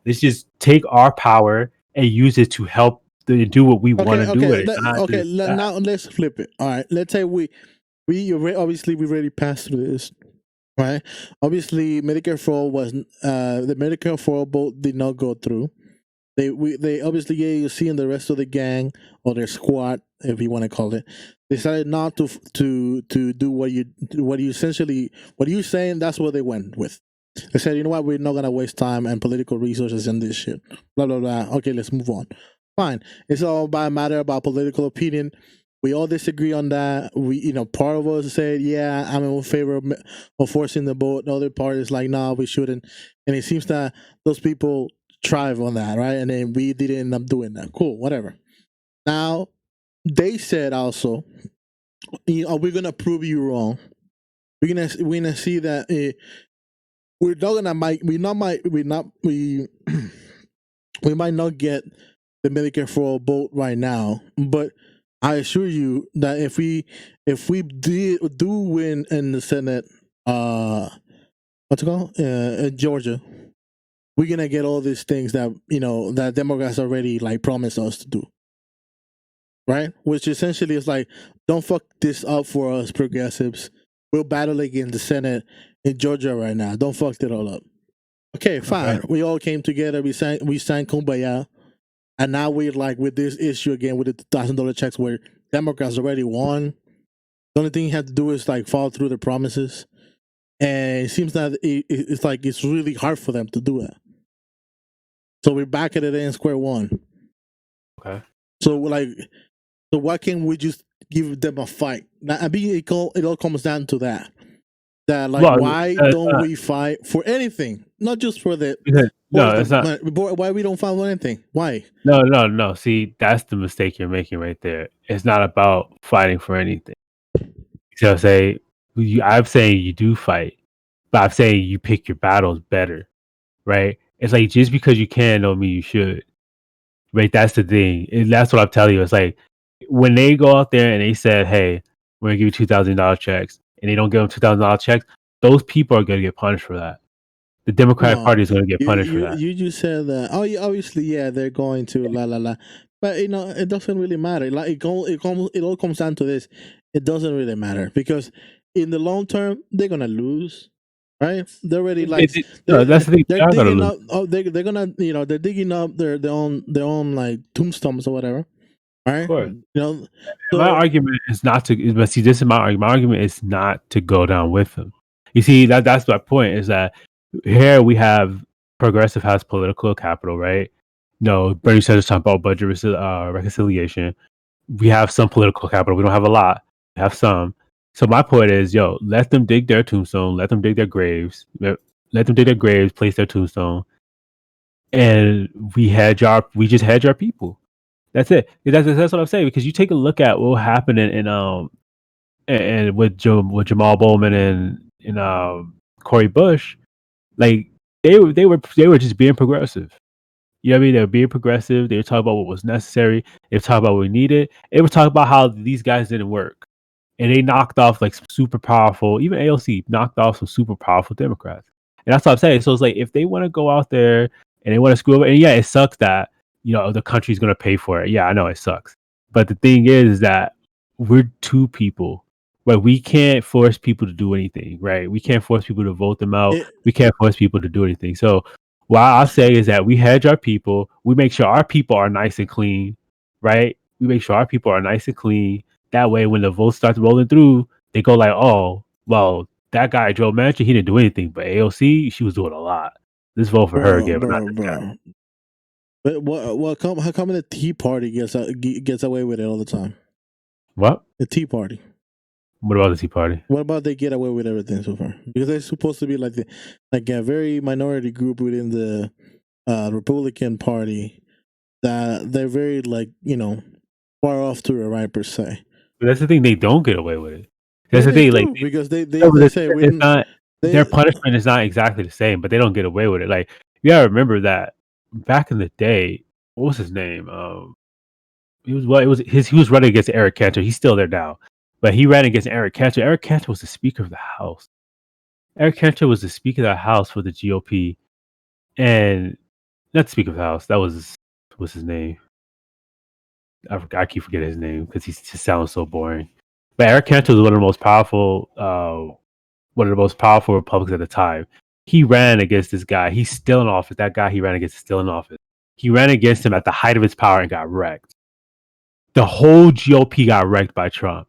Let's just take our power and use it to help do what we want to do with it, not just that. Now let's flip it. All right, let's say obviously we already passed through this, right? Obviously, Medicare for all was the Medicare for all vote did not go through. They obviously AOC and the rest of the gang or their squad, if you want to call it, decided not to do what you saying. That's what they went with. They said, you know what, we're not gonna waste time and political resources in this shit. Blah blah blah. Okay, let's move on. Fine. It's all by a matter about political opinion. We all disagree on that. Part of us said, yeah, I'm in favor of forcing the vote. The other part is like, no, we shouldn't. And it seems that those people thrive on that, right? And then we didn't end up doing that. Cool, whatever. Now, they said also, we're gonna prove you wrong. We're gonna see that we're not gonna might we not might we not we we might not get the Medicare for all vote right now, but I assure you that if we do win in the Senate, what's it called, in Georgia, we're gonna get all these things that that Democrats already like promised us to do, right? Which essentially is like, don't fuck this up for us progressives. We're battling in the Senate in Georgia right now. Don't fuck it all up. Okay, fine. Okay. We all came together. We sang Kumbaya, and now we're like with this issue again with the $1,000 checks where Democrats already won. The only thing you have to do is like follow through the promises, and it seems that it's like it's really hard for them to do it. So we're back at it in square one. Okay. So why can't we just give them a fight? Now, I mean, it all comes down to that. That like, Well, why don't we fight for anything? Not just for the because no, force it's not. why we don't fight for anything? Why? No. See, that's the mistake you're making right there. It's not about fighting for anything. So say I'm saying you do fight. but I'm saying you pick your battles better, right? It's like just because you can don't mean you should, right? That's the thing. And that's what I'm telling you. It's like when they go out there and they said, "Hey, we're gonna give you $2,000 checks," and they don't give them $2,000 checks, those people are gonna get punished for that. The Democratic No, Party is gonna get you punished for you that. you just said that. Oh, yeah, obviously, yeah, they're going to la la la, but it doesn't really matter. Like it all comes down to this. It doesn't really matter because in the long term they're gonna lose, right? They're already like No, that's the thing. they're They are gonna digging lose. up. Oh, they're gonna they're digging up their own like tombstones or whatever, Of right? course. My So argument is not to, but see, this is my argument. My argument is not to go down with them. You see, that's my point. Is that here we have progressive has political capital, right? No, Bernie Sanders talking about budget reconciliation. We have some political capital. We don't have a lot. We have some. So my point is, yo, let them dig their tombstone. Let them dig their graves. Let them dig their graves. Place their tombstone, and we just hedge our people. That's it. That's what I'm saying. Because you take a look at what happened and with Jamal Bowman and Corey Bush, like they were just being progressive. You know what I mean? They were being progressive. They were talking about what was necessary. They were talking about what we needed. They were talking about how these guys didn't work, and they knocked off like some super powerful. Even AOC knocked off some super powerful Democrats, and that's what I'm saying. So it's like if they want to go out there and they want to screw over, and yeah, it sucks that the country's going to pay for it. Yeah, I know it sucks, but the thing is that we're two people. Right, we can't force people to do anything. Right, we can't force people to vote them out. it, We can't force people to do anything. So what I say is that we hedge our people. We make sure our people are nice and clean, right? We make sure our people are nice and clean. That way, when the votes start rolling through, they go like, "Oh, well, that guy Joe Manchin, he didn't do anything, but AOC, she was doing a lot. Let's vote for her bro, again, but not bro, this guy." bro. But how come the Tea Party gets away with it all the time? What? The Tea Party. What about the Tea Party? What about they get away with everything so far? Because they're supposed to be like a very minority group within the Republican Party that they're very far off to the right per se. But that's the thing; they don't get away with it. That's Yeah, the they thing. Like, do because they no, they, but they say we it's didn't. not their They punishment is not exactly the same, but they don't get away with it. Like, you gotta remember that back in the day, what was his name? He was running against Eric Cantor. He's still there now, but he ran against Eric Cantor. Eric Cantor was the Speaker of the House. Eric Cantor was the Speaker of the House for the GOP, and not the Speaker of the House. That was what's his name? I keep forgetting his name because he just sounds so boring. But Eric Cantor was one of the most powerful Republicans at the time. He ran against this guy. He's still in office. That guy he ran against is still in office. He ran against him at the height of his power and got wrecked. The whole GOP got wrecked by Trump.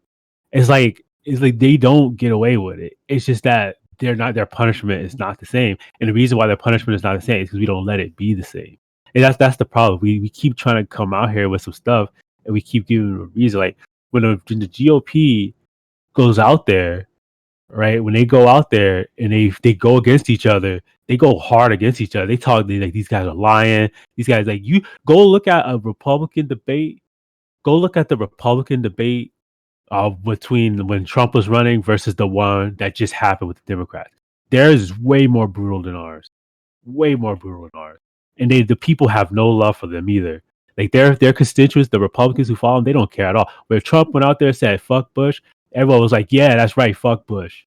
It's like they don't get away with it. It's just that their punishment is not the same. And the reason why their punishment is not the same is because we don't let it be the same. And that's the problem. We keep trying to come out here with some stuff and we keep giving them a reason. Like when the GOP goes out there, right? When they go out there and they go against each other, they go hard against each other. They talk like these guys are lying. These guys like you go look at a Republican debate. Go look at the Republican debate between when Trump was running versus the one that just happened with the Democrats. Theirs is way more brutal than ours. Way more brutal than ours. And the people have no love for them either. Like their constituents, the Republicans who follow them, they don't care at all. Where Trump went out there and said "fuck Bush," everyone was like, "Yeah, that's right, fuck Bush."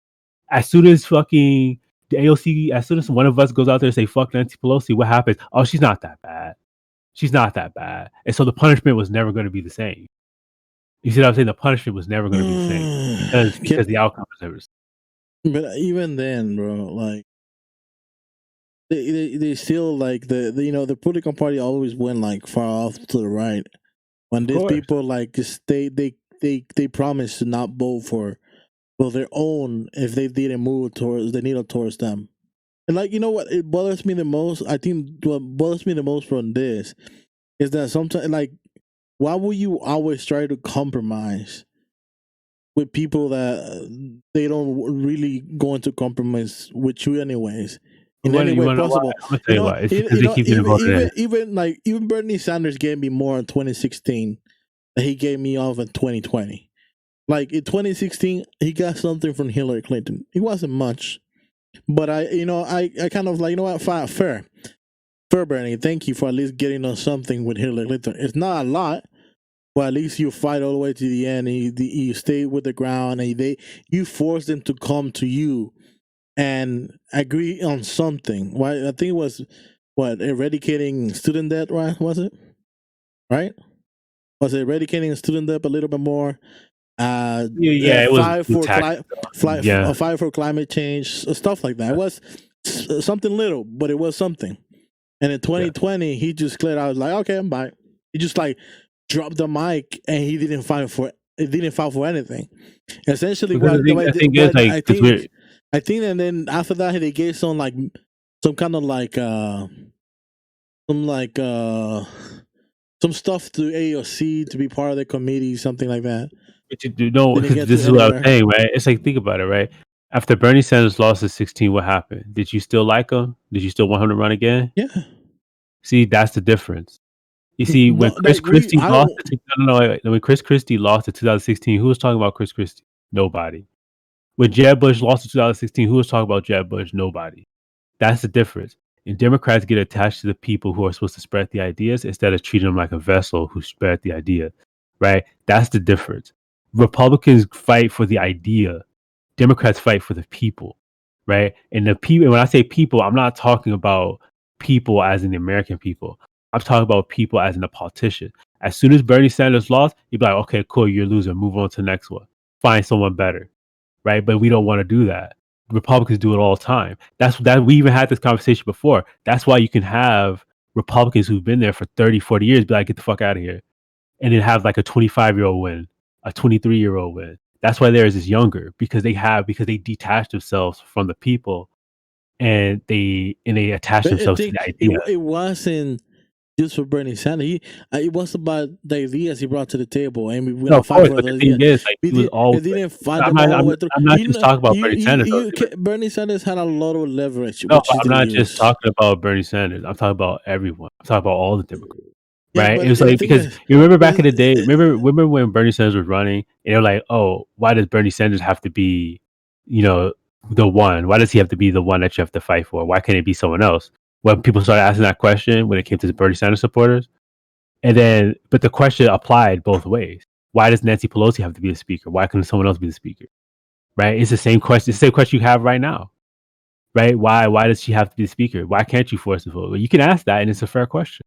As soon as fucking the AOC, as soon as one of us goes out there and say "fuck Nancy Pelosi," what happens? Oh, she's not that bad. She's not that bad. And so the punishment was never going to be the same. You see what I'm saying? The punishment was never going to be the same because the outcome was never the same. but even then, bro, like they still like the political party always went like far off to the right when Of these course. people like just they promise to not vote for their own if they didn't move towards the needle towards them. And like what it bothers me the most, I think what bothers me the most from this is that sometimes like why will you always try to compromise with people that they don't really go into compromise with you anyways in any You way want to know why? possible. I'm going to tell you why. It's because they keep getting Even voted in. even Bernie Sanders gave me more in 2016 than he gave me off in 2020. Like in 2016, he got something from Hillary Clinton. It wasn't much, But I kind of like, what, fair, Bernie. Thank you for at least getting on something with Hillary Clinton. It's not a lot, but at least you fight all the way to the end, and you stay with the ground, and you force them to come to you and agree on something. Why? I think it was eradicating student debt, right? Was it right? Was it eradicating student debt a little bit more? Yeah, it was Fight for tax. Yeah, fight for climate change, stuff like that. It was something little, but it was something. And in 2020, he just cleared out, like, okay, I'm bye. He just like dropped the mic, and he didn't fight for anything. Essentially, because I think, and then after that, they gave some kind of some stuff to AOC to be part of the committee, something like that. but you do know, because this is what I was saying, right? It's like, think about it, right? After Bernie Sanders lost at 16, what happened? Did you still like him? Did you still want him to run again? Yeah. See, that's the difference. You see, when Chris Christie lost, when Chris Christie lost in 2016, who was talking about Chris Christie? Nobody. When Jeb Bush lost in 2016, who was talking about Jeb Bush? Nobody. That's the difference. And Democrats get attached to the people who are supposed to spread the ideas instead of treating them like a vessel who spread the idea, right? That's the difference. Republicans fight for the idea. Democrats fight for the people, right? And the people, when I say people, I'm not talking about people as in the American people. I'm talking about people as in a politician. As soon as Bernie Sanders lost, you'd be like, okay, cool, you're a loser. Move on to the next one. Find someone better, right? But we don't want to do that. Republicans do it all the time. That's that we even had this conversation before. That's why you can have Republicans who've been there for 30, 40 years be like, get the fuck out of here. And then have like a 25-year-old win, a 23-year-old win. That's why theirs is younger, because they detach themselves from the people, and they attach themselves to the idea. It wasn't just for Bernie Sanders. It was about the ideas he brought to the table, and we no, fight for those ideas. He was always. Didn't fight them all the way through. I'm not just talking about Bernie Sanders. Bernie Sanders had a lot of leverage. No, I'm not just talking about Bernie Sanders. I'm talking about everyone. I'm talking about all the Democrats. Right? It was like, because you remember back in the day, remember when Bernie Sanders was running, and they're like, oh, why does Bernie Sanders have to be, the one? Why does he have to be the one that you have to fight for? Why can't it be someone else? When people started asking that question when it came to the Bernie Sanders supporters, but the question applied both ways. Why does Nancy Pelosi have to be the speaker? Why couldn't someone else be the speaker? Right? It's the same question. It's the same question you have right now. Right? Why does she have to be the speaker? Why can't you force the vote? Well, you can ask that, and it's a fair question.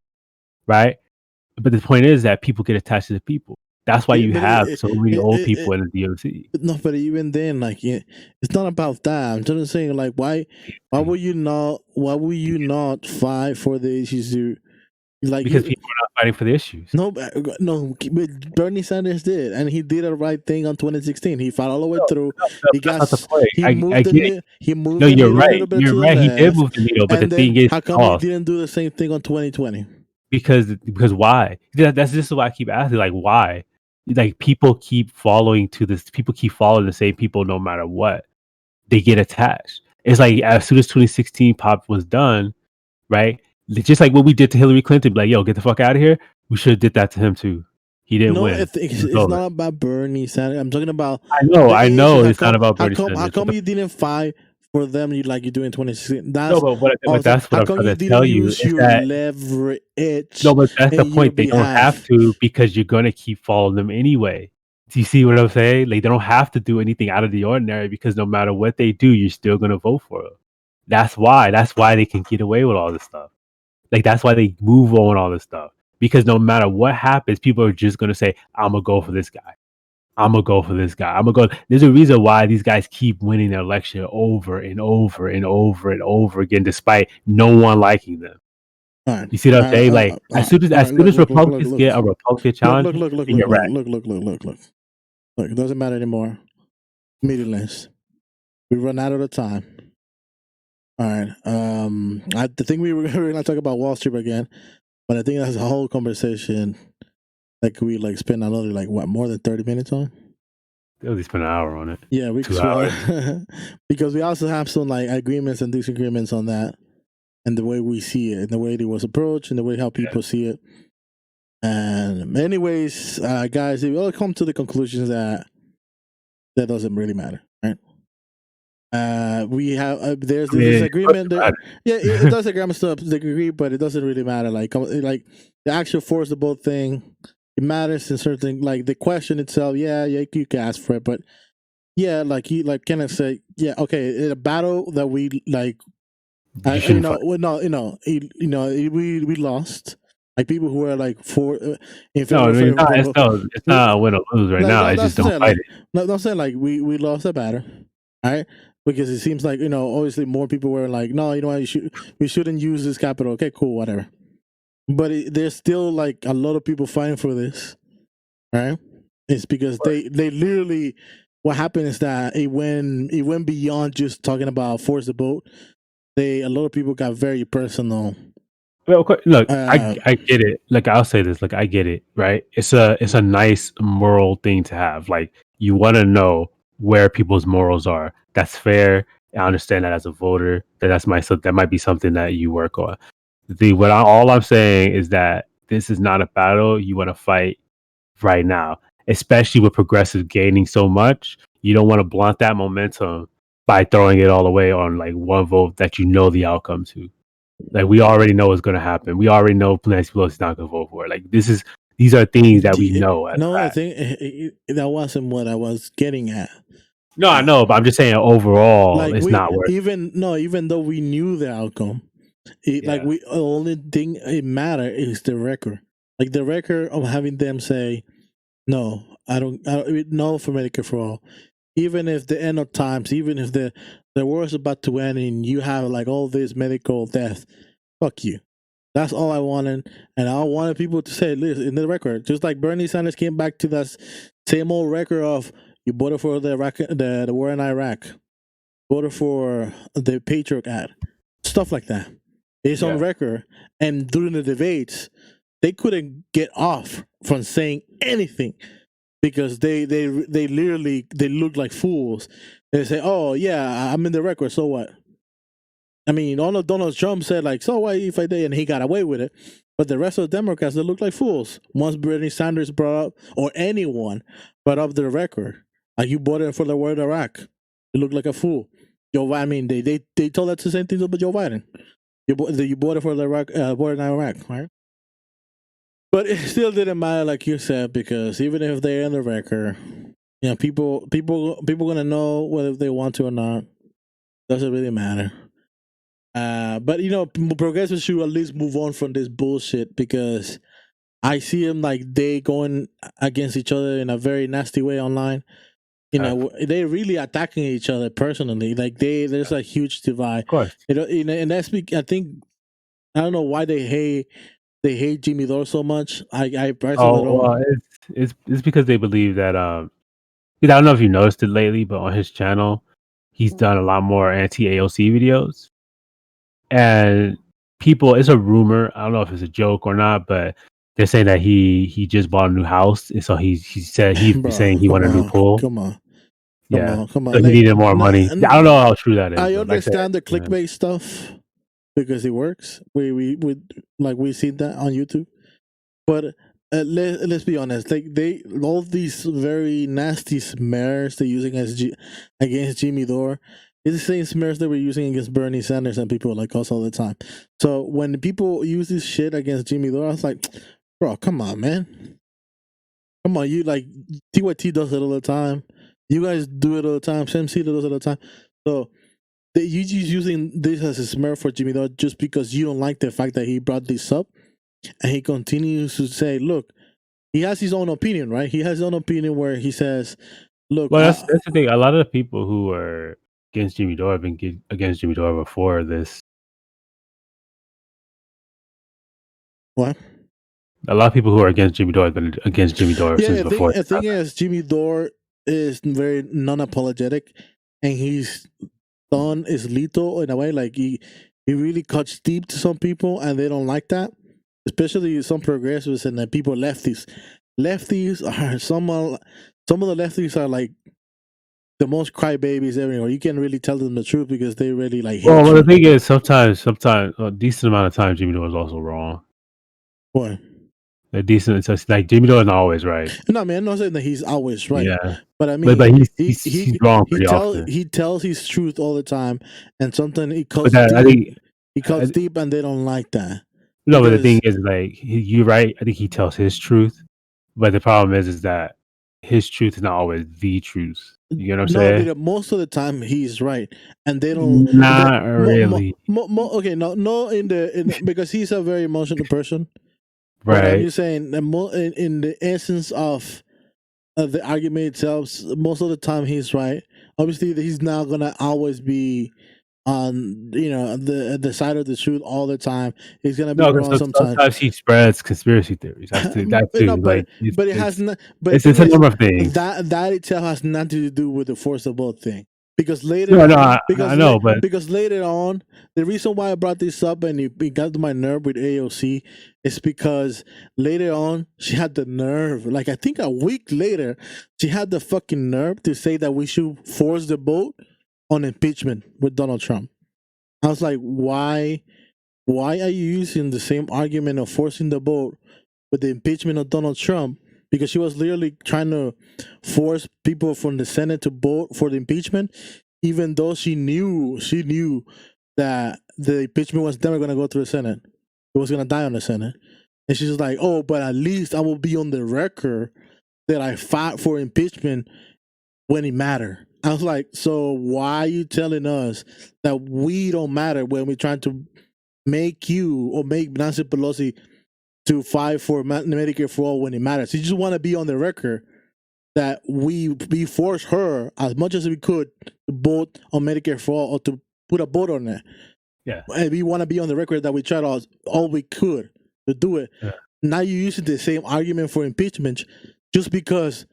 Right? But the point is that people get attached to the people. That's why you have so many old people in the DOC. No, but even then, it's not about that. I'm just saying, like, why would you not fight for the issues? Because people are not fighting for the issues. No, Bernie Sanders did, and he did the right thing on 2016. He fought all the way through. That's the point. He moved. No, you're right. You're right. He did move the needle, but the thing is, how come he didn't do the same thing on 2020? Because why? This is why I keep asking, like, why? Like, people keep following the same people no matter what. They get attached. It's like, as soon as 2016 pop was done, right? Just like what we did to Hillary Clinton, like, yo, get the fuck out of here. We should have did that to him too. He didn't win. It's not about Bernie Sanders. I'm talking about. I know. It's not about Bernie Sanders. How come you didn't fight for them? You do in 2016. That's what I'm trying to tell you. Is that leverage. No, but that's the point. They don't have to, because you're gonna keep following them anyway. Do you see what I'm saying? Like, they don't have to do anything out of the ordinary, because no matter what they do, you're still gonna vote for them. That's why they can get away with all this stuff. Like, that's why they move on all this stuff, because no matter what happens, people are just gonna say, "I'm gonna go for this guy. I'm gonna go for this guy. I'm gonna go." There's a reason why these guys keep winning the election over and over and over and over again, despite no one liking them. Right. You see what I'm saying? Like, as soon as Republicans get a Republican challenge, look. Look, it doesn't matter anymore. Meaningless. We run out of the time. All right. I think we were going to talk about Wall Street again, but I think that's a whole conversation that we spend another more than 30 minutes on. At least spend an hour on it. Yeah, we 2 hours. Because we also have some agreements and disagreements on that, and the way we see it, and the way it was approached, and the way how people see it. And anyways, guys, we all come to the conclusions that doesn't really matter, right? We have there's I this mean, disagreement there. Yeah, it does agree to a degree, but it doesn't really matter. Like the actual force the boat thing, it matters in certain like the question itself. Yeah, you can ask for it, but yeah, like Kenneth said, yeah, okay, in a battle that we like, you shouldn't fight. no, we lost. Like people who are like in No, favor I of mean, favor. it's not a win or lose right Like now. I that's just to don't say, fight like it. no, I'm saying like we lost that battle, right? Because it seems like obviously more people were like, no, you know what, we shouldn't use this capital. Okay, cool, whatever. But there's still like a lot of people fighting for this, right? It's because they literally what happened is that it went beyond just talking about force the boat. A lot of people got very personal. Well, look, Uh, I get it. Like I'll say this, like I get it, right? It's a nice moral thing to have. Like you want to know where people's morals are. That's fair. I understand that as a voter, that might be something that you work on. All I'm saying is that this is not a battle you want to fight right now, especially with progressive gaining so much. You don't want to blunt that momentum by throwing it all away on like one vote that you know the outcome to. Like we already know what's going to happen. We already know Nancy Pelosi's not going to vote for it. Like these are things that we know as no, I fact. think that wasn't what I was getting at. No, I know, but I'm just saying overall, Like it's not worth. even though we knew the outcome, like Yeah, we only thing it matter is the record. Like the record of having them say, no, I don't no for Medicare for all. Even if the end of times, even if the war is about to end and you have like all this medical death, fuck you. That's all I wanted, and I wanted people to say, listen, in the record, just like Bernie Sanders came back to that same old record of you voted for the war in Iraq, voted for the Patriot Act, stuff like that. It's on yeah. record, and during the debates, they couldn't get off from saying anything because they literally they look like fools. They say, "Oh yeah, I'm in the record, so what?" I mean, Donald Trump said like, "So what if I did?" and he got away with it. But the rest of the Democrats, they look like fools. Once Bernie Sanders brought up, or anyone brought up the record, like you voted for the war in Iraq, you look like a fool. I mean, they told that the same thing about Joe Biden. You voted for the war in Iraq, right? But it still didn't matter, like you said, because even if they're in the record, people gonna know whether they want to or not. Doesn't really matter. But progressives should at least move on from this bullshit because I see them like they going against each other in a very nasty way online. They're really attacking each other personally. Like there's a huge divide. Of course. And that's I think I don't know why they hate Jimmy Dore so much. I personally Oh don't. well, it's because they believe that I don't know if you noticed it lately, but on his channel, he's done a lot more anti AOC videos, and people. It's a rumor. I don't know if it's a joke or not, but they're saying that he just bought a new house, and so he said he's Bro, saying he come want a new on, pool. come on, come Yeah, on, come so on. he Like, needed more money. I don't know how true that is, I but like I said, understand the yeah. clickbait stuff because it works. We seen that on YouTube. But let's be honest. Like all these very nasty smears they're using against Jimmy Dore is the same smears that we're using against Bernie Sanders and people like us all the time. So when people use this shit against Jimmy Dore, I was like, bro, come on, man. Come on, you like TYT does it all the time. You guys do it all the time. Sam Cedar does it all the time. So you just using this as a smear for Jimmy Dore just because you don't like the fact that he brought this up, and he continues to say, "Look, he has his own opinion, right? He has his own opinion where he says, look, Well, that's the thing. A lot of the people who are against Jimmy Dore have been against Jimmy Dore before this. what? A lot of people who are against Jimmy Dore have been against Jimmy Dore Yeah, since I think before. the thing is Jimmy Dore is very non-apologetic, and his tone is lethal in a way. Like he really cuts deep to some people, and they don't like that, especially some progressives and then people lefties. Lefties are some of the lefties are like the most crybabies everywhere. You can't really tell them the truth because they really like hate Well, the you. thing is, sometimes, a decent amount of times, Jimmy Dore was also wrong. What? a decent. So it's like Jimmy Dore is not always right. No, I mean, I'm not saying that he's always right, Yeah, but I but mean, he's he he's he he's wrong pretty often. he tells his truth all the time, and sometimes he But cuts that I deep. think He cuts I, deep, and they don't like that no, but the thing because is, like, you're right. I think he tells his truth, but the problem is that his truth is not always the truth. You know what I'm no, saying? but most of the time he's right, and they don't. That Not really, okay, no, because he's a very emotional person. But I'm right? just saying that in the essence of the argument itself, most of the time he's right. Obviously, he's not gonna always be on the side of the truth all the time. He's gonna be No, because wrong sometimes. sometimes he spreads conspiracy theories. That But no, too. Like but it has not. But the it's thing a is number of things. that itself has nothing to do with the force of both thing. Because later No, on, no, I know, but because later on, the reason why I brought this up and it got to my nerve with AOC is because later on she had the nerve, like I think a week later, she had the fucking nerve to say that we should force the vote on impeachment with Donald Trump. I was like, why? Why are you using the same argument of forcing the vote with the impeachment of Donald Trump? Because she was literally trying to force people from the Senate to vote for the impeachment, even though she knew that the impeachment was never going to go through the Senate. It was going to die on the Senate. And she's like, oh, but at least I will be on the record that I fought for impeachment when it mattered. I was like, so why are you telling us that we don't matter when we're trying to make you or make Nancy Pelosi to fight for Medicare for all when it matters? You just want to be on the record that we forced her as much as we could to vote on Medicare for all or to put a vote on it. yeah, And we want to be on the record that we tried all we could to do it. yeah. Now you're using the same argument for impeachment just because,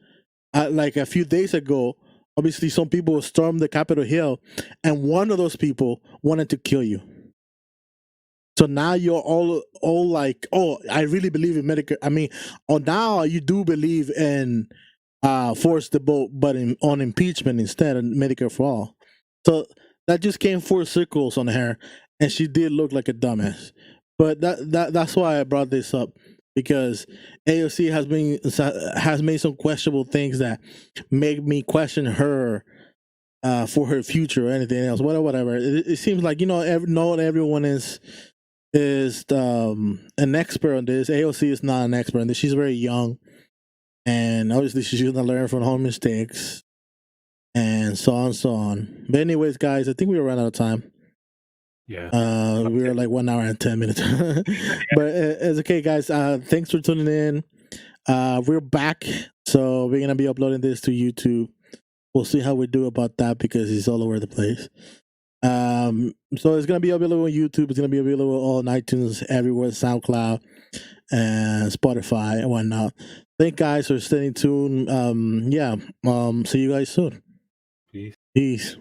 like a few days ago, obviously some people stormed the Capitol Hill, and one of those people wanted to kill you. So now you're all like, oh, I really believe in Medicare. I mean, now you do believe in force the vote, but on impeachment instead of Medicare for all. So that just came full circles on her, and she did look like a dumbass. But that's why I brought this up, because AOC has made some questionable things that make me question her for her future or anything else. Whatever. It seems like not everyone is an expert on this. AOC is not an expert on this. She's very young, and obviously she's gonna learn from her mistakes, and so on, so on. But anyways, guys, I think we ran out of time. Yeah. We were like 1 hour and 10 minutes, but it's okay, guys. Thanks for tuning in. We're back, so we're gonna be uploading this to YouTube. We'll see how we do about that because it's all over the place. So it's gonna be available on YouTube. It's gonna be available on iTunes, everywhere, SoundCloud, and Spotify and whatnot. Thank guys for staying tuned. Yeah. See you guys soon. Peace. Peace.